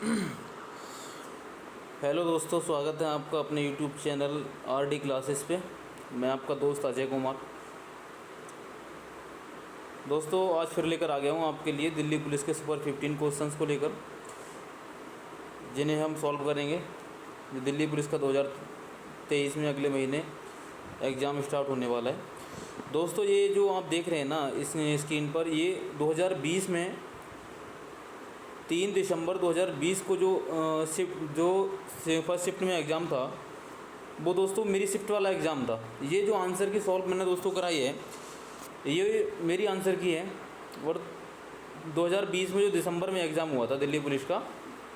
Hello दोस्तों, स्वागत है आपका अपने यूट्यूब चैनल आरडी क्लासेस पे। मैं आपका दोस्त अजय कुमार। दोस्तों, आज फिर लेकर आ गया हूँ आपके लिए दिल्ली पुलिस के सुपर 15 क्वेश्चंस को लेकर, जिन्हें हम सॉल्व करेंगे। जो दिल्ली पुलिस का 2023 में अगले महीने एग्ज़ाम स्टार्ट होने वाला है। दोस्तों, ये जो आप देख रहे हैं ना इस स्क्रीन पर, ये 2020 में 3 दिसंबर 2020 को फर्स्ट शिफ्ट में एग्ज़ाम था, वो दोस्तों मेरी शिफ्ट वाला एग्ज़ाम था। ये जो आंसर की सॉल्व मैंने दोस्तों कराई है, ये मेरी आंसर की है। और 2020 में जो दिसंबर में एग्ज़ाम हुआ था दिल्ली पुलिस का,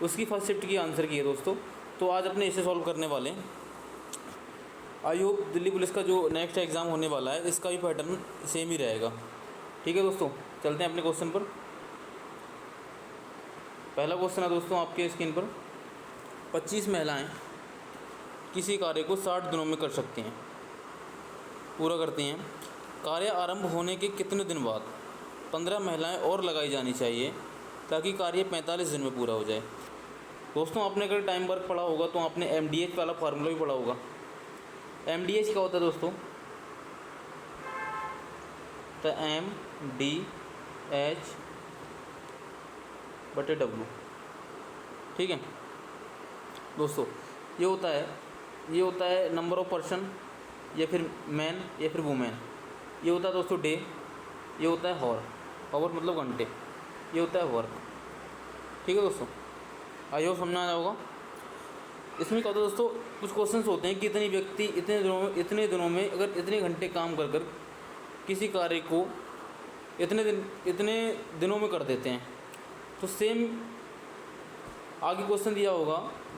उसकी फर्स्ट शिफ्ट की आंसर की है दोस्तों। तो आज अपने इसे सॉल्व करने वाले हैं। आई होप दिल्ली पुलिस का जो नेक्स्ट एग्ज़ाम होने वाला है, इसका भी पैटर्न सेम ही रहेगा। ठीक है दोस्तों, चलते हैं अपने क्वेश्चन पर। पहला क्वेश्चन है दोस्तों आपके स्क्रीन पर, 25 महिलाएं किसी कार्य को 60 दिनों में कर सकती हैं, पूरा करती हैं। कार्य आरंभ होने के कितने दिन बाद 15 महिलाएं और लगाई जानी चाहिए ताकि कार्य 45 दिन में पूरा हो जाए। दोस्तों, आपने अगर टाइम वर्क पढ़ा होगा तो आपने MDH वाला फार्मूला भी पढ़ा होगा। MDH क्या होता है दोस्तों? तो MDH बटे W। ठीक है दोस्तों, ये होता है नंबर ऑफ पर्सन, या फिर मैन या फिर वुमेन। ये होता है दोस्तों डे। ये होता है हॉर मतलब घंटे। ये होता है वर्क। ठीक है दोस्तों, आई होप समझ आ होगा। इसमें क्या होता है दोस्तों, कुछ क्वेश्चंस होते हैं कि इतने व्यक्ति इतने दिनों में अगर इतने घंटे काम कर किसी कार्य को इतने दिनों में कर देते हैं, तो सेम आगे क्वेश्चन दिया होगा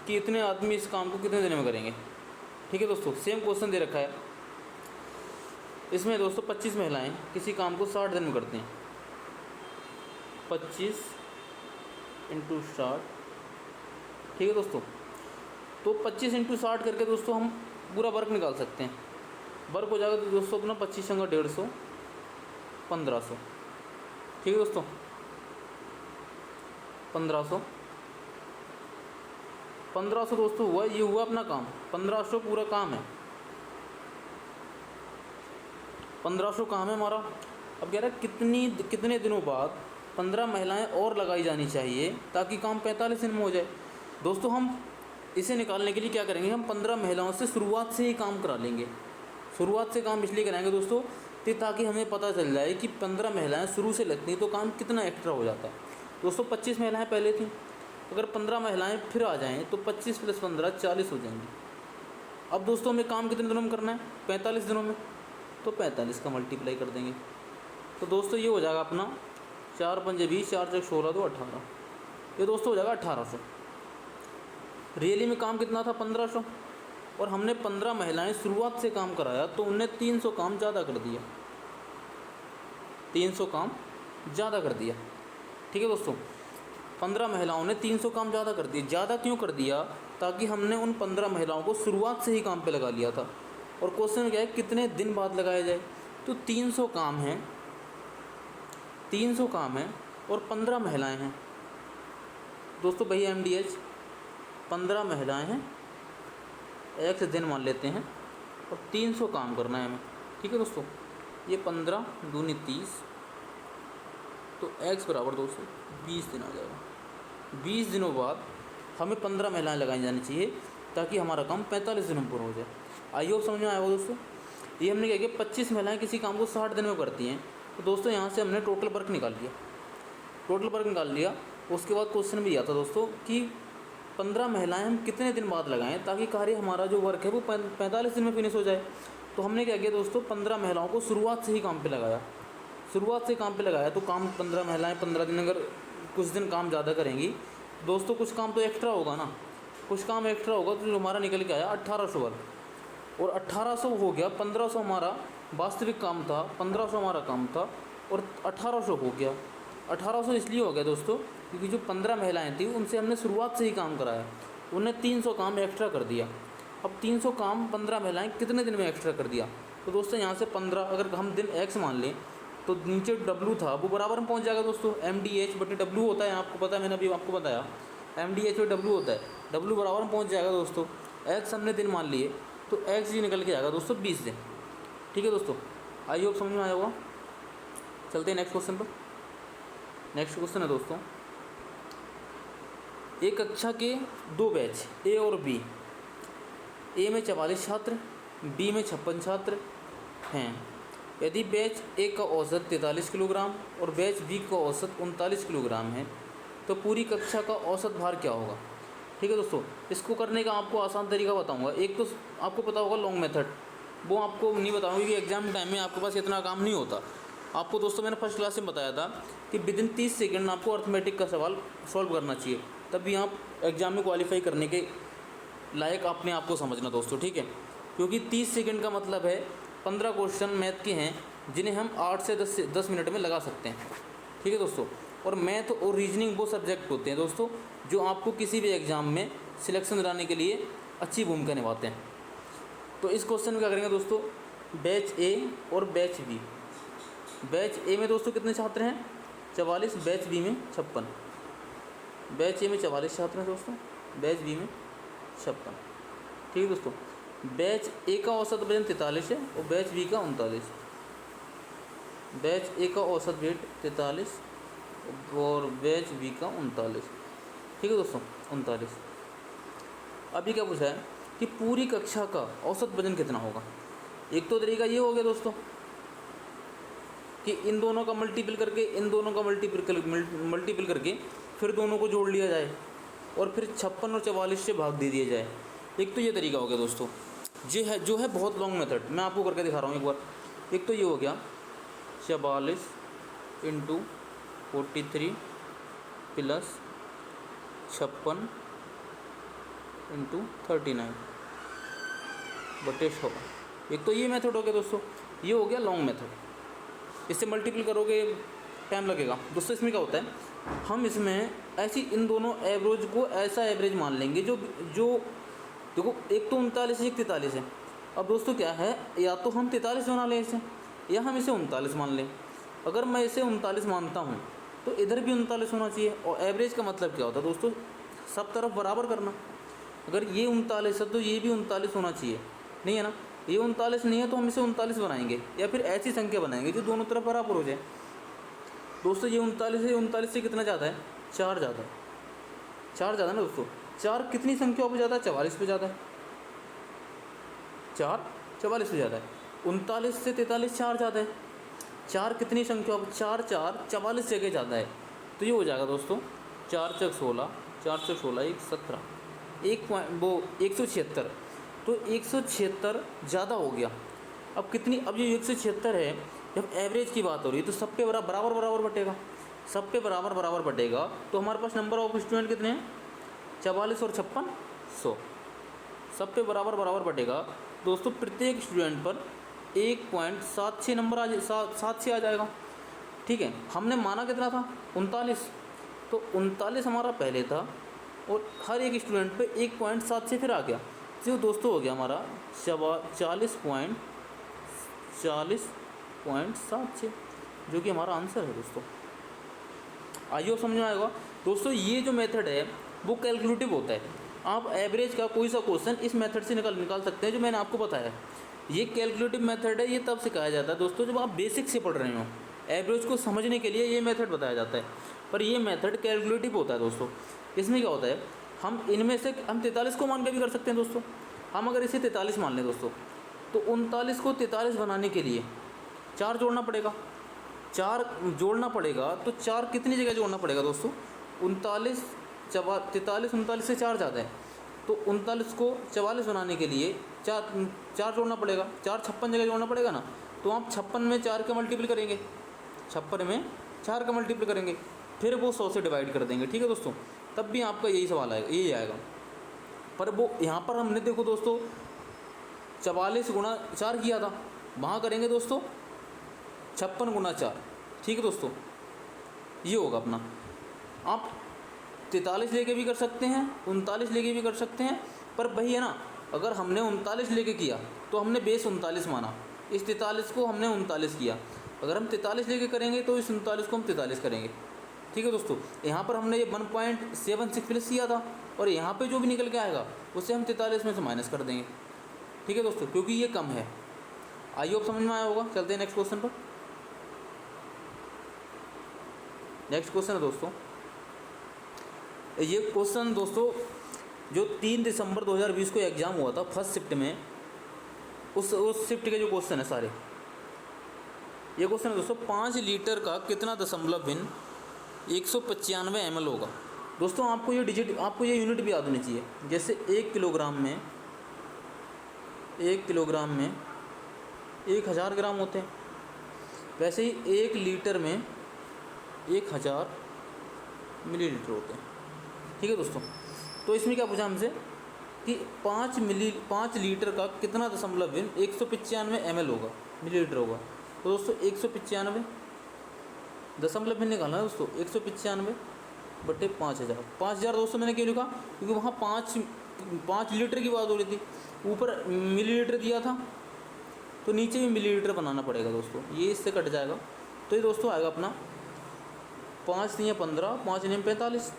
कि इतने आदमी इस काम को कितने दिन में करेंगे। ठीक है दोस्तों, सेम क्वेश्चन दे रखा है। इसमें दोस्तों 25 महिलाएं किसी काम को 60 दिन में करती हैं। 25 × 60। ठीक है दोस्तों, तो 25 × 60 करके दोस्तों हम पूरा वर्क निकाल सकते हैं। वर्क हो जाएगा तो दोस्तों अपना 25 × 150 1500। ठीक है दोस्तों, 1500 दोस्तों हुआ, ये हुआ अपना काम। 1500 पूरा काम है, 1500 काम है हमारा। अब कह रहा है कितने दिनों बाद 15 महिलाएं और लगाई जानी चाहिए ताकि काम 45 दिन में हो जाए। दोस्तों, हम इसे निकालने के लिए क्या करेंगे, हम 15 महिलाओं से शुरुआत से ही काम करा लेंगे। शुरुआत से काम इसलिए कराएंगे दोस्तों ताकि हमें पता चल जाए कि 15 महिलाएं शुरू से लगती हैं तो काम कितना एक्स्ट्रा हो जाता है। दोस्तों 25 महिलाएं पहले थी, अगर 15 महिलाएं फिर आ जाएं तो 25 + 15 40 हो जाएंगी। अब दोस्तों हमें काम कितने दिनों में करना है? 45 दिनों में। तो 45 का मल्टीप्लाई कर देंगे। तो दोस्तों ये हो जाएगा अपना 4 × 5 = 20, 4 × 6 = 16, तो 18। ये दोस्तों हो जाएगा 1800। रियली में काम कितना था? 1500। और हमने 15 महिलाएं शुरुआत से काम कराया तो उनने 300 काम ज़्यादा कर दिया। 300 काम ज़्यादा कर दिया। ठीक है दोस्तों, 15 महिलाओं ने 300 काम ज़्यादा कर दिया। ज़्यादा क्यों कर दिया? ताकि हमने उन 15 महिलाओं को शुरुआत से ही काम पे लगा लिया था। और क्वेश्चन क्या है, कितने दिन बाद लगाया जाए? तो 300 काम है, 300 काम है और 15 महिलाएं हैं। दोस्तों भैया MDH 15 महिलाएं हैं, X दिन मान लेते हैं, और 300 काम करना है हमें। ठीक है दोस्तों, ये 15 दूनी 30, तो X बराबर दोस्तों 20 दिन आ जाएगा। 20 दिनों बाद हमें 15 महिलाएं लगाई जानी चाहिए ताकि हमारा काम 45 दिनों में पूरा हो जाए। आई होप समझ में आया होगा दोस्तों। ये हमने क्या किया, 25 महिलाएं किसी काम को 60 दिन में करती हैं। तो दोस्तों यहाँ से हमने टोटल वर्क निकाल लिया। उसके बाद क्वेश्चन भी दिया था दोस्तों कि 15 महिलाएं हम कितने दिन बाद लगाएं ताकि कार्य हमारा जो वर्क है वो 45 दिन में फिनिश हो जाए। तो हमने क्या किया दोस्तों, 15 महिलाओं को शुरुआत से ही काम पे लगाया। तो काम 15 महिलाएं 15 दिन, अगर कुछ दिन काम ज़्यादा करेंगी दोस्तों, कुछ काम तो एक्स्ट्रा होगा ना, तो जो हमारा निकल के आया 1800 वर्क। और 1800 हो गया, 1500 हमारा वास्तविक काम था, 1500 हमारा काम था, और 1800 हो गया। 1800 इसलिए हो गया दोस्तों क्योंकि जो 15 महिलाएं थी उनसे हमने शुरुआत से ही काम कराया, उन्हें 300 काम एक्स्ट्रा कर दिया। अब 300 काम 15 महिलाएं कितने दिन में एक्स्ट्रा कर दिया? तो दोस्तों यहाँ से 15 अगर हम दिन X मान लें तो नीचे W था वो बराबर में पहुँच जाएगा दोस्तों। MDH बटे W होता है, आपको पता है, मैंने अभी आपको बताया। MDH में W होता है, W बराबर में पहुँच जाएगा दोस्तों, x हमने दिन मान लिए तो x जी निकल के आएगा दोस्तों 20 दिन। ठीक है दोस्तों, आई होप समझ में आया होगा। चलते हैं नेक्स्ट क्वेश्चन पर। नेक्स्ट क्वेश्चन है दोस्तों, एक कक्षा के 2 बैच A और B, A में 44 छात्र, B में 56 छात्र हैं। यदि बैच A का औसत 43 किलोग्राम और बैच B का औसत 39 किलोग्राम है तो पूरी कक्षा का औसत भार क्या होगा। ठीक है दोस्तों, इसको करने का आपको आसान तरीका बताऊंगा। एक तो आपको पता होगा लॉन्ग मेथड, वो आपको नहीं बताऊंगा क्योंकि एग्जाम टाइम में आपके पास इतना काम नहीं होता। आपको दोस्तों मैंने फर्स्ट क्लास में बताया था कि विदिन 30 सेकंड आपको अर्थमेटिक का सवाल सॉल्व करना चाहिए, तभी आप एग्ज़ाम में क्वालिफाई करने के लायक अपने आप को समझना दोस्तों। ठीक है, क्योंकि 30 सेकंड का मतलब है 15 क्वेश्चन मैथ के हैं जिन्हें हम 8 से 10 मिनट में लगा सकते हैं। ठीक है दोस्तों, और मैथ और रीजनिंग वो सब्जेक्ट होते हैं दोस्तों जो आपको किसी भी एग्ज़ाम में सिलेक्शन दिलाने के लिए अच्छी भूमिका निभाते हैं। तो इस क्वेश्चन में क्या करेंगे दोस्तों, बैच ए और बैच बी। बैच ए में दोस्तों कितने छात्र हैं, 44, बैच बी में 56। बैच ए में 44 छात्र हैं दोस्तों, बैच बी में 56। ठीक है दोस्तों, बैच ए का औसत वजन 43 है और बैच बी का 39। बैच ए का औसत वेट 43 और बैच बी का 39। ठीक है दोस्तों, 39। अभी क्या पूछा है कि पूरी कक्षा का औसत वजन कितना होगा। एक तो तरीका ये हो गया दोस्तों कि इन दोनों का मल्टीपल करके, इन दोनों का मल्टीपल करके फिर दोनों को जोड़ लिया जाए और फिर 56 और 44 से भाग दे दिया जाए। एक तो ये तरीका हो गया दोस्तों, जो है बहुत लॉन्ग मेथड, मैं आपको करके दिखा रहा हूँ एक बार। एक तो ये हो गया 44 × 43 प्लस 56 × 39 बटे 100। एक तो ये मेथड हो गया दोस्तों, ये हो गया लॉन्ग मेथड। इससे मल्टीपल करोगे टाइम लगेगा दोस्तों। इसमें क्या होता है, हम इसमें ऐसी इन दोनों एवरेज को ऐसा एवरेज मान लेंगे जो देखो, एक तो 39 एक 43 है। अब दोस्तों क्या है, या तो हम 43 बना लें इसे, या हम इसे 39 मान लें। अगर मैं इसे 39 मानता हूँ तो इधर भी 39 होना चाहिए। और एवरेज का मतलब क्या होता है दोस्तों, सब तरफ बराबर करना। अगर ये 39 है तो ये भी 39 होना चाहिए, नहीं है ना। ये 39 नहीं है तो हम इसे 39 बनाएंगे या फिर ऐसी संख्या बनाएंगे जो दोनों तरफ बराबर हो जाए। दोस्तों ये 39 है, 39 से कितना ज़्यादा है, 4 ज़्यादा है। 4 ज़्यादा है ना दोस्तों। 4 कितनी संख्याओं पे ज़्यादा है, 44 पे ज़्यादा है। 4 44 पे ज़्यादा है। 39 से 43 4 ज़्यादा है। 4 कितनी संख्याओं पर, 4 4 44 जगह ज़्यादा है। तो ये हो जाएगा दोस्तों 4 × 16, 4 × 16 1 17, 176। तो 176 ज़्यादा हो गया। अब कितनी, अब ये 176 है, जब एवरेज की बात हो रही है तो सब पे बराबर बटेगा। सब पे बराबर बटेगा तो हमारे पास नंबर ऑफ स्टूडेंट कितने हैं, 44 और 56 100। सब पे बराबर बटेगा दोस्तों। प्रत्येक स्टूडेंट पर 1.76 नंबर 7 से आ जाएगा। ठीक है, हमने माना कितना था, 39। तो 39 हमारा पहले था और हर एक स्टूडेंट पे 1.7 से फिर आ गया। जो दोस्तों हो गया हमारा 40.76, जो कि हमारा आंसर है दोस्तों। आइए समझ में आएगा दोस्तों। ये जो मेथड है वो कैलकुलेटिव होता है। आप एवरेज का कोई सा क्वेश्चन इस मेथड से निकाल सकते हैं जो मैंने आपको बताया। ये कैलकुलेटिव मेथड है, ये तब सिखाया जाता है दोस्तों जब आप बेसिक से पढ़ रहे हो। एवरेज को समझने के लिए ये मेथड बताया जाता है, पर ये मेथड कैलकुलेटिव होता है दोस्तों। इसमें क्या होता है, हम इनमें से हम 43 को मान के भी कर सकते हैं दोस्तों। हम अगर इसे 43 मान लें दोस्तों, तो 39 को 43 बनाने के लिए 4 जोड़ना पड़ेगा। 4 जोड़ना पड़ेगा तो 4 कितनी जगह जोड़ना पड़ेगा दोस्तों, 39 39 से 4 ज़्यादा है। तो 39 को 44 बनाने के लिए 4 जोड़ना पड़ेगा। 4 56 जगह जोड़ना पड़ेगा ना। तो आप 56 में 4 का मल्टीपल करेंगे, 56 में 4 का मल्टीपल करेंगे, फिर वो 100 से डिवाइड कर देंगे। ठीक है दोस्तों, तब भी आपका यही सवाल आएगा, यही आएगा। पर वो यहाँ पर हमने देखो दोस्तों 44 × 4 किया था, वहाँ करेंगे दोस्तों 56 × 4। ठीक है दोस्तों, ये होगा अपना। आप 43 लेके भी कर सकते हैं, 39 लेके भी कर सकते हैं, पर वही है ना, अगर हमने 39 लेके किया तो हमने बेस 39 माना, इस 43 को हमने 39 किया। अगर हम 43 लेके करेंगे तो इस 39 को हम 43 करेंगे। ठीक है दोस्तों, यहाँ पर हमने ये 1.76 प्लस किया था और यहाँ पे जो भी निकल के आएगा उससे हम 43 में से माइनस कर देंगे। ठीक है दोस्तों, क्योंकि ये कम है। आई होप समझ में आया होगा। चलते हैं नेक्स्ट क्वेश्चन पर। नेक्स्ट क्वेश्चन है दोस्तों, ये क्वेश्चन दोस्तों जो 3 दिसंबर 2020 को एग्ज़ाम हुआ था फर्स्ट शिफ्ट में, उस शिफ्ट के जो क्वेश्चन है सारे, ये क्वेश्चन है दोस्तों 5 लीटर का कितना दशमलव भिन्न 195 ml होगा। दोस्तों आपको ये डिजिट, आपको ये यूनिट भी याद होनी चाहिए। जैसे 1 किलोग्राम में 1000 ग्राम होते हैं, वैसे ही 1 लीटर में 1000 मिलीलीटर होते हैं। ठीक है दोस्तों, तो इसमें क्या पूछा हमसे कि 5 लीटर का कितना दशमलव भिन्न 195 ml होगा, मिलीलीटर होगा। तो दोस्तों 195 दशमलव भिन्न निकालना है दोस्तों, 195 बटे 5000। 5000 दोस्तों मैंने क्यों लिखा, क्योंकि वहाँ 5 लीटर की बात हो रही थी, ऊपर मिलीलीटर दिया था तो नीचे भी मिलीलीटर बनाना पड़ेगा दोस्तों, ये इससे कट जाएगा। तो ये दोस्तों आएगा अपना 5 नहीं 15, 5 नहीं 45,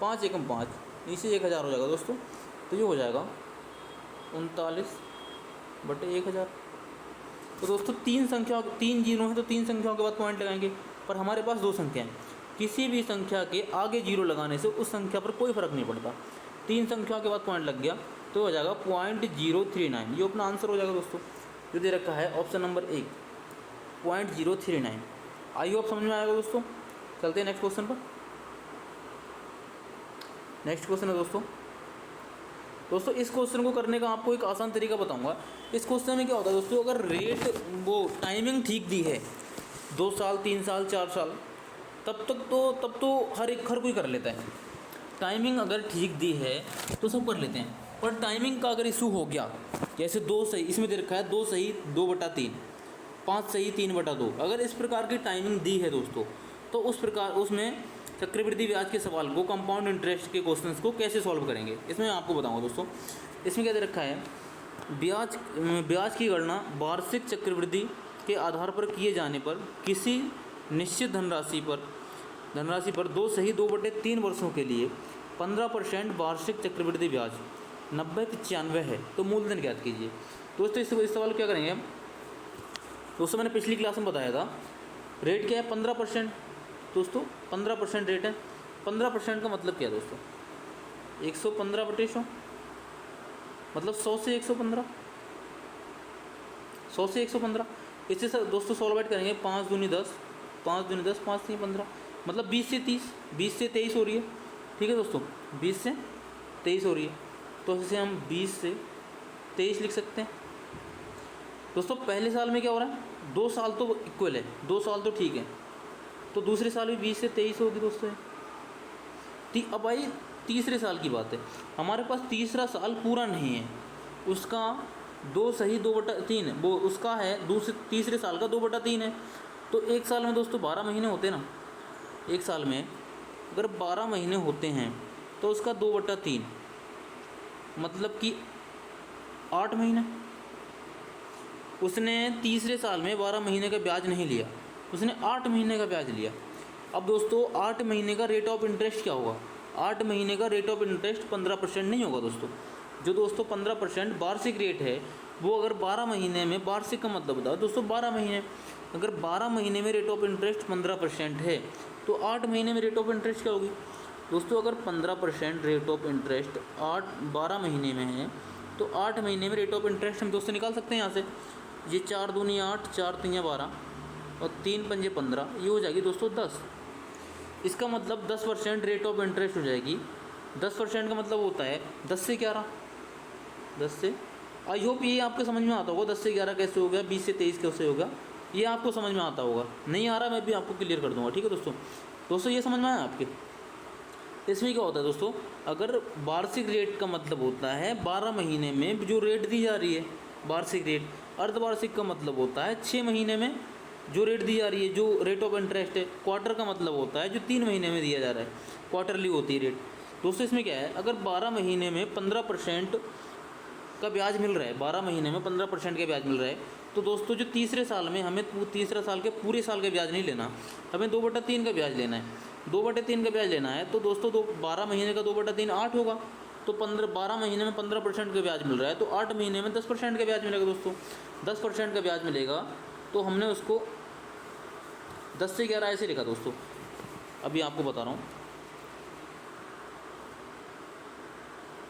5 एकम 5, नीचे 1000 हो जाएगा दोस्तों। तो ये हो जाएगा 39 बटे 1000। तो दोस्तों 3 जीरो हैं तो 3 संख्याओं के बाद पॉइंट लगाएंगे, पर हमारे पास 2 संख्या हैं। किसी भी संख्या के आगे जीरो लगाने से उस संख्या पर कोई फ़र्क नहीं पड़ता। 3 संख्याओं के बाद पॉइंट लग गया तो हो जाएगा 0.039। ये अपना आंसर हो जाएगा दोस्तों, जो दे रखा है ऑप्शन नंबर 1 0.039। आई होप समझ में आएगा दोस्तों। चलते हैं नेक्स्ट क्वेश्चन पर। नेक्स्ट क्वेश्चन है दोस्तों इस क्वेश्चन को करने का आपको एक आसान तरीका बताऊंगा। इस क्वेश्चन में क्या होता है दोस्तों, अगर रेट वो टाइमिंग ठीक दी है 2 साल 3 साल 4 साल, तब तो हर कोई कर लेता है। टाइमिंग अगर ठीक दी है तो सब कर लेते हैं, पर टाइमिंग का अगर इशू हो गया, जैसे 2 सही, इसमें दे रखा है 2 सही 2/3, 5 सही 3/2, अगर इस प्रकार की टाइमिंग दी है दोस्तों, तो उस प्रकार उसमें चक्रवृद्धि ब्याज के सवाल को, कंपाउंड इंटरेस्ट के क्वेश्चंस को कैसे सॉल्व करेंगे, इसमें मैं आपको बताऊंगा दोस्तों। इसमें क्या दे रखा है, ब्याज की गणना वार्षिक चक्रवृद्धि के आधार पर किए जाने पर किसी निश्चित धनराशि पर 2 सही 2/3 वर्षों के लिए 15% वार्षिक चक्रवृद्धि ब्याज 90-95 है, तो मूलधन ज्ञात कीजिए। दोस्तों इस सवाल क्या करेंगे दोस्तों, मैंने पिछली क्लास में बताया था रेट क्या है 15% दोस्तों, 15% रेट है। 15% का मतलब क्या है दोस्तों, 115/100, मतलब 100 से 115, 100 से 115। इससे दोस्तों सॉल्व करेंगे, 5 दूनी 10, 5 दूनी 10, 5 3 15, मतलब 20 से 30, 20 से 23 हो रही है। ठीक है दोस्तों, 20 से 23 हो रही है, तो इसे हम 20 से 23 लिख सकते हैं। दोस्तों पहले साल में क्या हो रहा है, 2 साल तो इक्वल है, 2 साल तो ठीक है, तो दूसरे साल भी 20 से 23 होगी दोस्तों। अब आई तीसरे साल की बात है, हमारे पास तीसरा साल पूरा नहीं है, उसका 2 सही 2/3 है, वो उसका है तीसरे साल का 2/3 है। तो एक साल में दोस्तों 12 महीने होते हैं ना, एक साल में अगर 12 महीने होते हैं तो उसका 2/3 मतलब कि 8 महीने। उसने तीसरे साल में 12 महीने का ब्याज नहीं लिया, उसने 8 महीने का ब्याज लिया। अब दोस्तों 8 महीने का रेट ऑफ इंटरेस्ट क्या होगा, 8 महीने का रेट ऑफ इंटरेस्ट 15% नहीं होगा दोस्तों। जो दोस्तों 15% वार्षिक रेट है, वो अगर 12 महीने में, वार्षिक का मतलब बताओ दोस्तों 12 महीने, अगर 12 महीने में रेट ऑफ इंटरेस्ट 15% है तो 8 महीने में रेट ऑफ इंटरेस्ट क्या होगी दोस्तों। अगर 15% रेट ऑफ इंटरेस्ट 12 महीने में है तो 8 महीने में रेट ऑफ इंटरेस्ट हम दोस्तों निकाल सकते हैं यहाँ से। ये 4 दूनी 8, 4 3 12 और 3 पंजे 15, ये हो जाएगी दोस्तों 10। इसका मतलब 10% रेट ऑफ इंटरेस्ट हो जाएगी। 10% का मतलब होता है 10 से 11, 10 से, आई होप ये आपको समझ में आता होगा। 10 से 11 कैसे हो गया, 20 से 23 कैसे होगा, ये आपको समझ में आता होगा। नहीं आ रहा मैं भी आपको क्लियर कर दूंगा। ठीक है दोस्तों ये समझ में आया आपके। इसमें क्या होता है दोस्तों, अगर वार्षिक रेट का मतलब होता है 12 महीने में जो रेट दी जा रही है वार्षिक रेट, अर्धवार्षिक का मतलब होता है 6 महीने में जो रेट दी जा रही है, जो रेट ऑफ इंटरेस्ट है। क्वार्टर का मतलब होता है जो 3 महीने में दिया जा रहा है, क्वार्टरली होती है रेट। दोस्तों इसमें क्या है, अगर 12 महीने में 15% का ब्याज मिल रहा है, 12 महीने में 15% का ब्याज मिल रहा है, तो दोस्तों जो तीसरे साल में हमें तीसरा साल के पूरे साल का ब्याज नहीं लेना, हमें 2/3 का ब्याज लेना है। 2/3 का ब्याज लेना है तो दोस्तों 12 महीने का 2/3 8 होगा। तो 12 महीने में 15% का ब्याज मिल रहा है, तो 8 महीने में 10% का ब्याज मिलेगा दोस्तों। 10% का ब्याज मिलेगा तो हमने उसको 10 से 11 ऐसे लिखा दोस्तों। अभी आपको बता रहा हूँ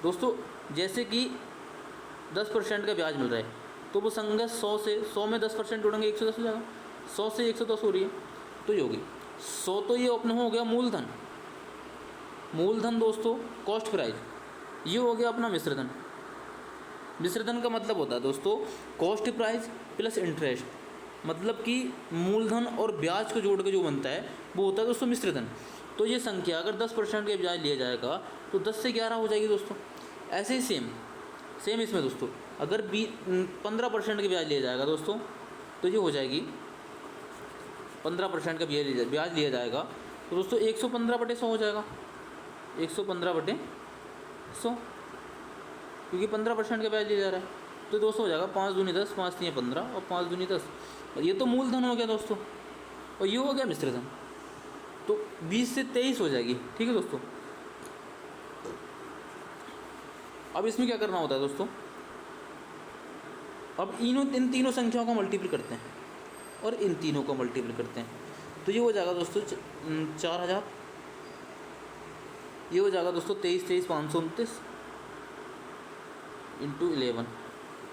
दोस्तों, जैसे कि 10% का ब्याज मिल रहा है तो वो संगत 100 में 10% जोड़ेंगे 110 हो जाएगा। 100 से 110 हो रही है तो ये होगी 100। तो ये अपना हो गया मूलधन। मूलधन दोस्तों कॉस्ट प्राइस, ये हो गया अपना मिश्रधन। मिश्रधन का मतलब होता है दोस्तों कॉस्ट प्राइस प्लस इंटरेस्ट, मतलब कि मूलधन और ब्याज को जोड़ के जो बनता है वो होता है दोस्तों मिश्रधन। तो ये संख्या अगर 10% का ब्याज लिया जाएगा तो 10 से 11 हो जाएगी दोस्तों। ऐसे ही सेम इसमें दोस्तों अगर 15% का ब्याज लिया जाएगा दोस्तों तो ये हो जाएगी 15% का ब्याज लिया जाएगा तो दोस्तों 115/100 हो जाएगा। 115/100 क्योंकि 15% का ब्याज लिया जा रहा है तो दोस्तों हो जाएगा 5 दूनी 10, 5 3 15 और 5 दूनी 10। और ये तो मूलधन हो गया दोस्तों और ये हो गया मिश्रधन। तो 20 से 23 हो जाएगी। ठीक है दोस्तों। अब इसमें क्या करना होता है दोस्तों, अब इन तीनों संख्याओं को मल्टीपल करते हैं और इन तीनों को मल्टीपल करते हैं तो ये हो जाएगा दोस्तों 4000। ये हो जाएगा दोस्तों 23 529 इंटू 11।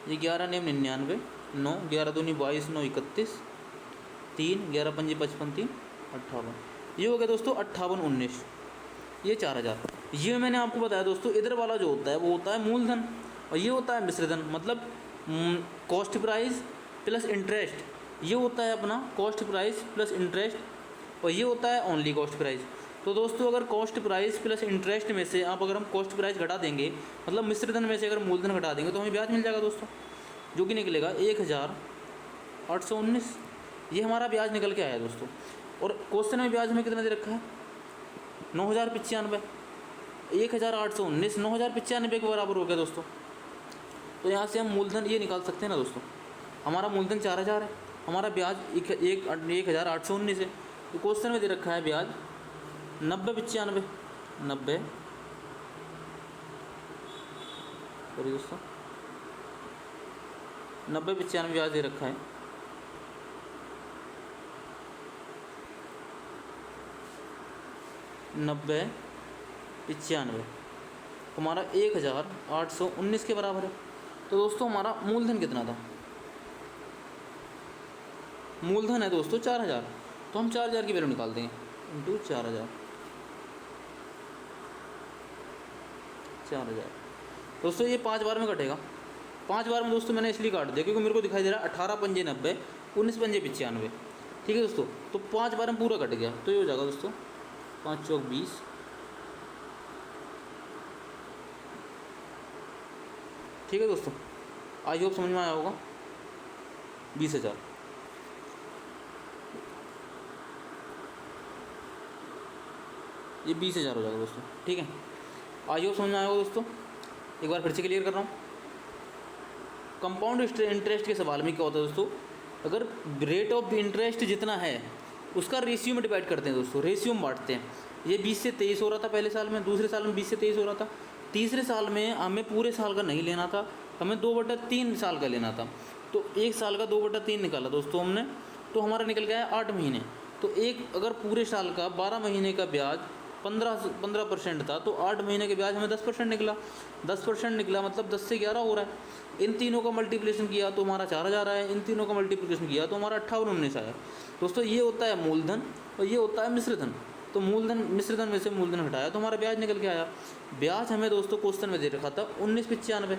ये 11 9 99 9 11 दूनी 22 9 31 3 11 5 55 3 58। ये हो गया दोस्तों 58 19। ये 4000। ये मैंने आपको बताया दोस्तों इधर वाला जो होता है वो होता है मूलधन और ये होता है मिश्रधन, मतलब कॉस्ट प्राइस प्लस इंटरेस्ट। ये होता है अपना कॉस्ट प्राइस प्लस इंटरेस्ट और ये होता है ओनली कॉस्ट प्राइस। तो दोस्तों अगर कॉस्ट प्राइस प्लस इंटरेस्ट में से अगर हम कॉस्ट प्राइस घटा देंगे, मतलब मिश्रधन में से अगर मूलधन घटा देंगे तो हमें ब्याज मिल जाएगा दोस्तों, जो कि निकलेगा 1819। ये हमारा ब्याज निकल के आया दोस्तों। और क्वेश्चन में ब्याज में कितना दे रखा है 9095। 1819 9095 के बराबर हो गया दोस्तों। तो यहाँ से हम मूलधन ये निकाल सकते हैं ना दोस्तों, हमारा मूलधन 4000 है, हमारा ब्याज 1819 है। तो क्वेश्चन में दे रखा है ब्याज 9095 90 सॉरी दोस्तों 9095 ब्याज दे रखा है। नब्बे 95 हमारा 1819 के बराबर है। तो दोस्तों हमारा मूलधन कितना था, मूलधन है दोस्तों 4000। तो हम 4000 की वैल्यू निकाल देंगे इंटू 4000। दोस्तों ये 5 बार में कटेगा। 5 बार में दोस्तों मैंने इसलिए काट दिया क्योंकि मेरे को दिखाई दे रहा है 18 पंजे 90 19 पंजे 95। ठीक है दोस्तों, तो 5 बार में पूरा कट गया तो ये हो जाएगा दोस्तों 5 चौक 20। ठीक है दोस्तों, आई होप समझ में आया होगा। 20,000। ये 20,000 हो जाएगा दोस्तों। ठीक है, आई होप समझ में आया होगा दोस्तों। एक बार फिर से क्लियर कर रहा हूँ। कंपाउंड इंटरेस्ट के सवाल में क्या होता है दोस्तों, अगर रेट ऑफ इंटरेस्ट जितना है उसका रेशियो में डिवाइड करते हैं दोस्तों, रेशियो में बांटते हैं। ये 20 से 23 हो रहा था पहले साल में, दूसरे साल में 20 से 23 हो रहा था, तीसरे साल में हमें पूरे साल का नहीं लेना था, हमें 2/3 साल का लेना था। तो एक साल का 2/3 निकाला दोस्तों हमने, तो हमारा निकल गया है 8 महीने। तो एक अगर पूरे साल का 12 महीने का ब्याज 15% था तो 8 महीने के ब्याज हमें 10% निकला। 10% निकला मतलब 10 से 11 हो रहा है। इन तीनों का मल्टीप्लिकेशन किया तो हमारा 4000 आया, इन तीनों का मल्टीप्लिकेशन किया तो हमारा 5819 आया। दोस्तों ये होता है मूलधन और ये होता है मिश्रधन। तो मूलधन मिश्रधन में से मूलधन हटाया तो हमारा ब्याज निकल के आया। ब्याज हमें दोस्तों क्वेश्चन में दे रखा था 1995,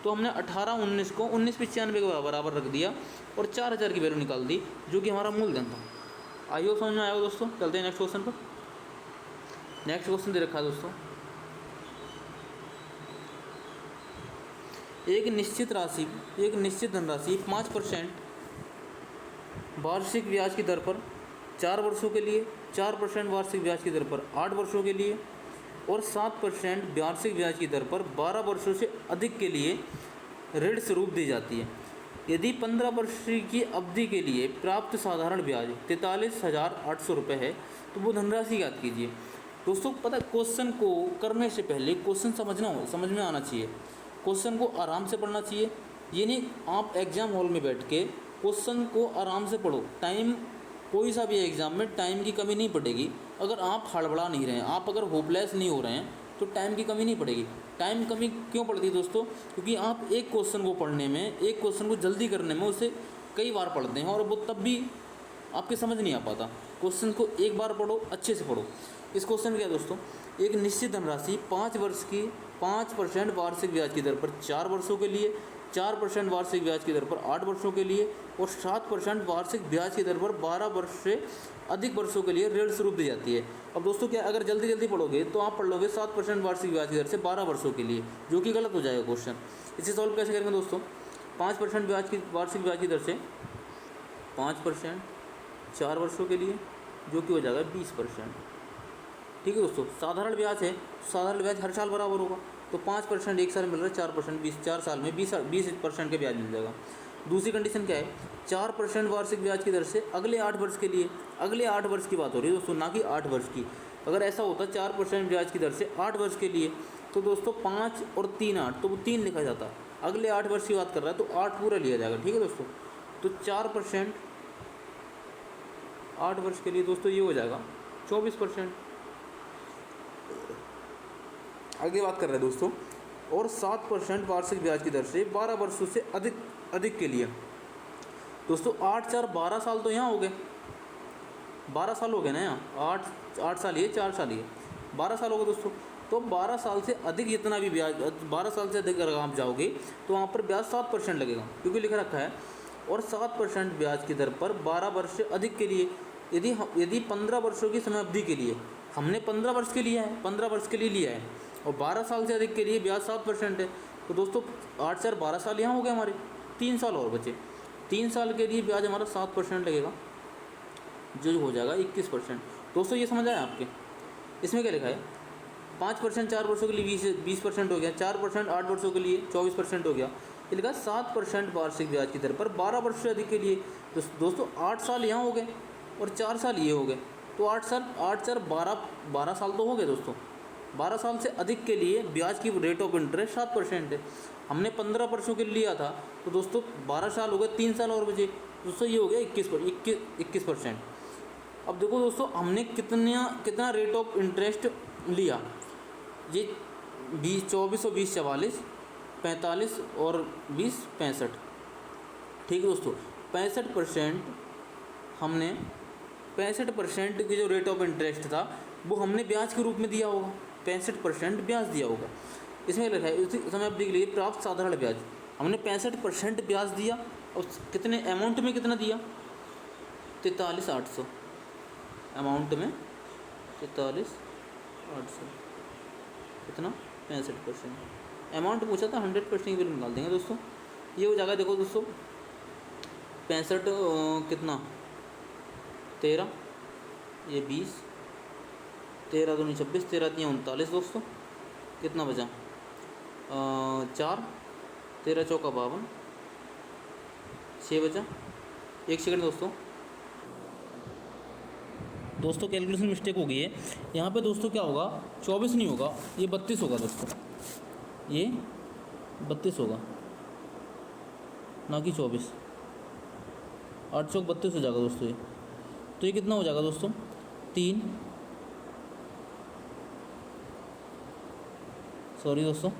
तो हमने 1819 को 1995 के बराबर रख दिया और 4000 की वैल्यू निकाल दी जो कि हमारा मूलधन था। आइए समझ में आया दोस्तों। चलते हैं नेक्स्ट क्वेश्चन पर। नेक्स्ट क्वेश्चन दे रखा है दोस्तों, एक निश्चित धनराशि 5% वार्षिक ब्याज की दर पर 4 वर्षों के लिए, 4% वार्षिक ब्याज की दर पर 8 वर्षों के लिए और 7% वार्षिक ब्याज की दर पर 12 वर्षों से अधिक के लिए ऋण स्वरूप दी जाती है। यदि 15 वर्ष की अवधि के लिए प्राप्त साधारण ब्याज 43,800 रुपये है तो वो धनराशि याद कीजिए। दोस्तों पता क्वेश्चन को करने से पहले क्वेश्चन समझ में आना चाहिए, क्वेश्चन को आराम से पढ़ना चाहिए। ये नहीं आप एग्ज़ाम हॉल में बैठ के क्वेश्चन को आराम से पढ़ो। टाइम कोई सा भी एग्ज़ाम में टाइम की कमी नहीं पड़ेगी अगर आप हड़बड़ा नहीं रहे हैं, आप अगर होपलेस नहीं हो रहे हैं तो टाइम की कमी नहीं पड़ेगी। टाइम कमी क्यों पड़ती है दोस्तों? क्योंकि आप एक क्वेश्चन को पढ़ने में, एक क्वेश्चन को जल्दी करने में उसे कई बार पढ़ते हैं और वो तब भी आपके समझ नहीं आ पाता। क्वेश्चन को एक बार पढ़ो, अच्छे से पढ़ो। इस क्वेश्चन क्या है दोस्तों, एक निश्चित धनराशि 5 वर्ष की 5% वार्षिक ब्याज की दर पर 4 वर्षों के लिए, 4% वार्षिक ब्याज की दर पर 8 वर्षों के लिए और 7% वार्षिक ब्याज की दर पर 12 वर्ष से अधिक वर्षों के लिए ऋण स्वरूप दी जाती है। अब दोस्तों क्या, अगर जल्दी जल्दी पढ़ोगे तो आप पढ़ लोगे 7% वार्षिक ब्याज की दर से 12 वर्षों के लिए, जो कि गलत हो जाएगा क्वेश्चन। इसे सॉल्व कैसे करेंगे दोस्तों? 5% ब्याज की वार्षिक ब्याज की दर से 5% 4 वर्षों के लिए, जो कि हो जाएगा 20%। ठीक है दोस्तों, साधारण ब्याज है, साधारण ब्याज हर साल बराबर होगा, तो 5% एक साल मिल रहा है, 4% 4 साल में 20% के ब्याज मिल जाएगा। दूसरी कंडीशन क्या है, 4% वार्षिक ब्याज की दर से अगले 8 वर्ष के लिए, अगले 8 वर्ष की बात हो रही है दोस्तों, ना कि 8 वर्ष की। अगर ऐसा होता 4% ब्याज की दर से 8 वर्ष के लिए तो दोस्तों 5 और 3 8, तो वो 3 लिखा जाता। अगले 8 वर्ष की बात कर रहा है तो 8 पूरा लिया जाएगा। ठीक है दोस्तों, तो 4% 8 वर्ष के लिए दोस्तों ये हो जाएगा 24%। आगे बात कर रहे हैं दोस्तों, और 7% वार्षिक ब्याज की दर से 12 वर्षों से अधिक के लिए। दोस्तों 8 4 12 साल तो यहाँ हो गए, 12 साल हो गए ना यहाँ, 8 साल ये, 4 साल ये, 12 साल हो गए दोस्तों। तो 12 साल से अधिक जितना भी ब्याज, 12 साल से अधिक अगर आप जाओगे तो वहाँ पर ब्याज 7% लगेगा, क्योंकि लिखा रखा है और 7% ब्याज की दर पर 12 वर्ष से अधिक के लिए। यदि 15 वर्षों की समय अवधि के लिए, हमने 15 वर्ष के लिए है, 15 वर्ष के लिए लिया है, और 12 साल से अधिक के लिए ब्याज 7% है। तो दोस्तों 8 4 12 साल यहाँ हो गए हमारे, 3 साल और बचे, 3 साल के लिए ब्याज हमारा 7% लगेगा, जो हो जाएगा 21%। दोस्तों ये समझ आया आपके? इसमें क्या लिखा है, 5% 4 वर्षों के लिए 20% हो गया, 4% 8 वर्षों के लिए 24% हो गया। ये लिखा 7% वार्षिक ब्याज की दर पर 12 वर्ष से अधिक के लिए। दोस्तों 8 साल यहाँ हो गए और 4 साल ये हो गए, तो 8 4 12 साल तो हो गए दोस्तों। 12 साल से अधिक के लिए ब्याज की रेट ऑफ इंटरेस्ट 7% है। हमने 15 वर्षों के लिए लिया था, तो दोस्तों 12 साल हो गए, 3 साल और बचे, दोस्तों ये हो गया 21%। अब देखो दोस्तों हमने कितना रेट ऑफ इंटरेस्ट लिया, ये 24 और 20 44, 45 और 20 65। ठीक है दोस्तों, 65% हमने 65% की जो रेट ऑफ इंटरेस्ट था वो हमने ब्याज के रूप में दिया होगा, 65% ब्याज दिया होगा। इसमें लिखा है उसी समय अवधि के लिए प्राप्त साधारण ब्याज, हमने 65% ब्याज दिया और कितने अमाउंट में कितना दिया, 43,800 अमाउंट में, 43,800 कितना 65%। अमाउंट पूछा था, 100% की वैल्यू निकाल देंगे दोस्तों। ये हो जाएगा, देखो दोस्तों 65 कितना 13, ये 20, 13 दूनी 26, 13 3 39 दोस्तों, कितना बचा 4, 13 चौका 52, 6 बचा। एक सेकंड दोस्तों कैलकुलेशन मिस्टेक हो गई है यहाँ पे दोस्तों। क्या होगा, 24 नहीं होगा, ये 32 होगा दोस्तों, ये 32 होगा ना कि 24। 8 चौक 32 हो जाएगा दोस्तों ये। तो ये कितना हो जाएगा दोस्तों, 3, सॉरी दोस्तों,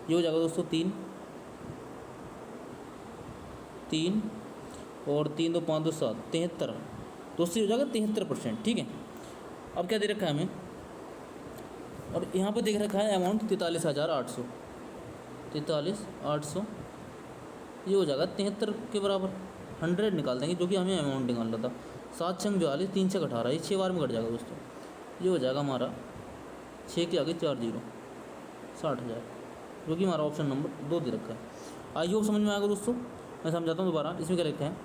ये हो जाएगा दोस्तों 3 और 3 2 5 2 7 73 दोस्तों, ये हो जाएगा 73%। ठीक है, अब क्या दे रखा है हमें, और यहाँ पे देख रखा है अमाउंट 43,800, 43,800 ये हो जाएगा 73 के बराबर। 100 निकाल देंगे, जो कि हमें अमाउंट निकालना था। 7 छंग 42, 3 छंग 18, ये 6 बार में कट जाएगा दोस्तों। ये हो जाएगा हमारा 6 के आगे 4 0, 60,000, जो कि हमारा ऑप्शन नंबर 2 दे रखा है। आई होप समझ में आएगा दोस्तों। मैं समझाता हूँ दोबारा, इसमें क्या लिखा है,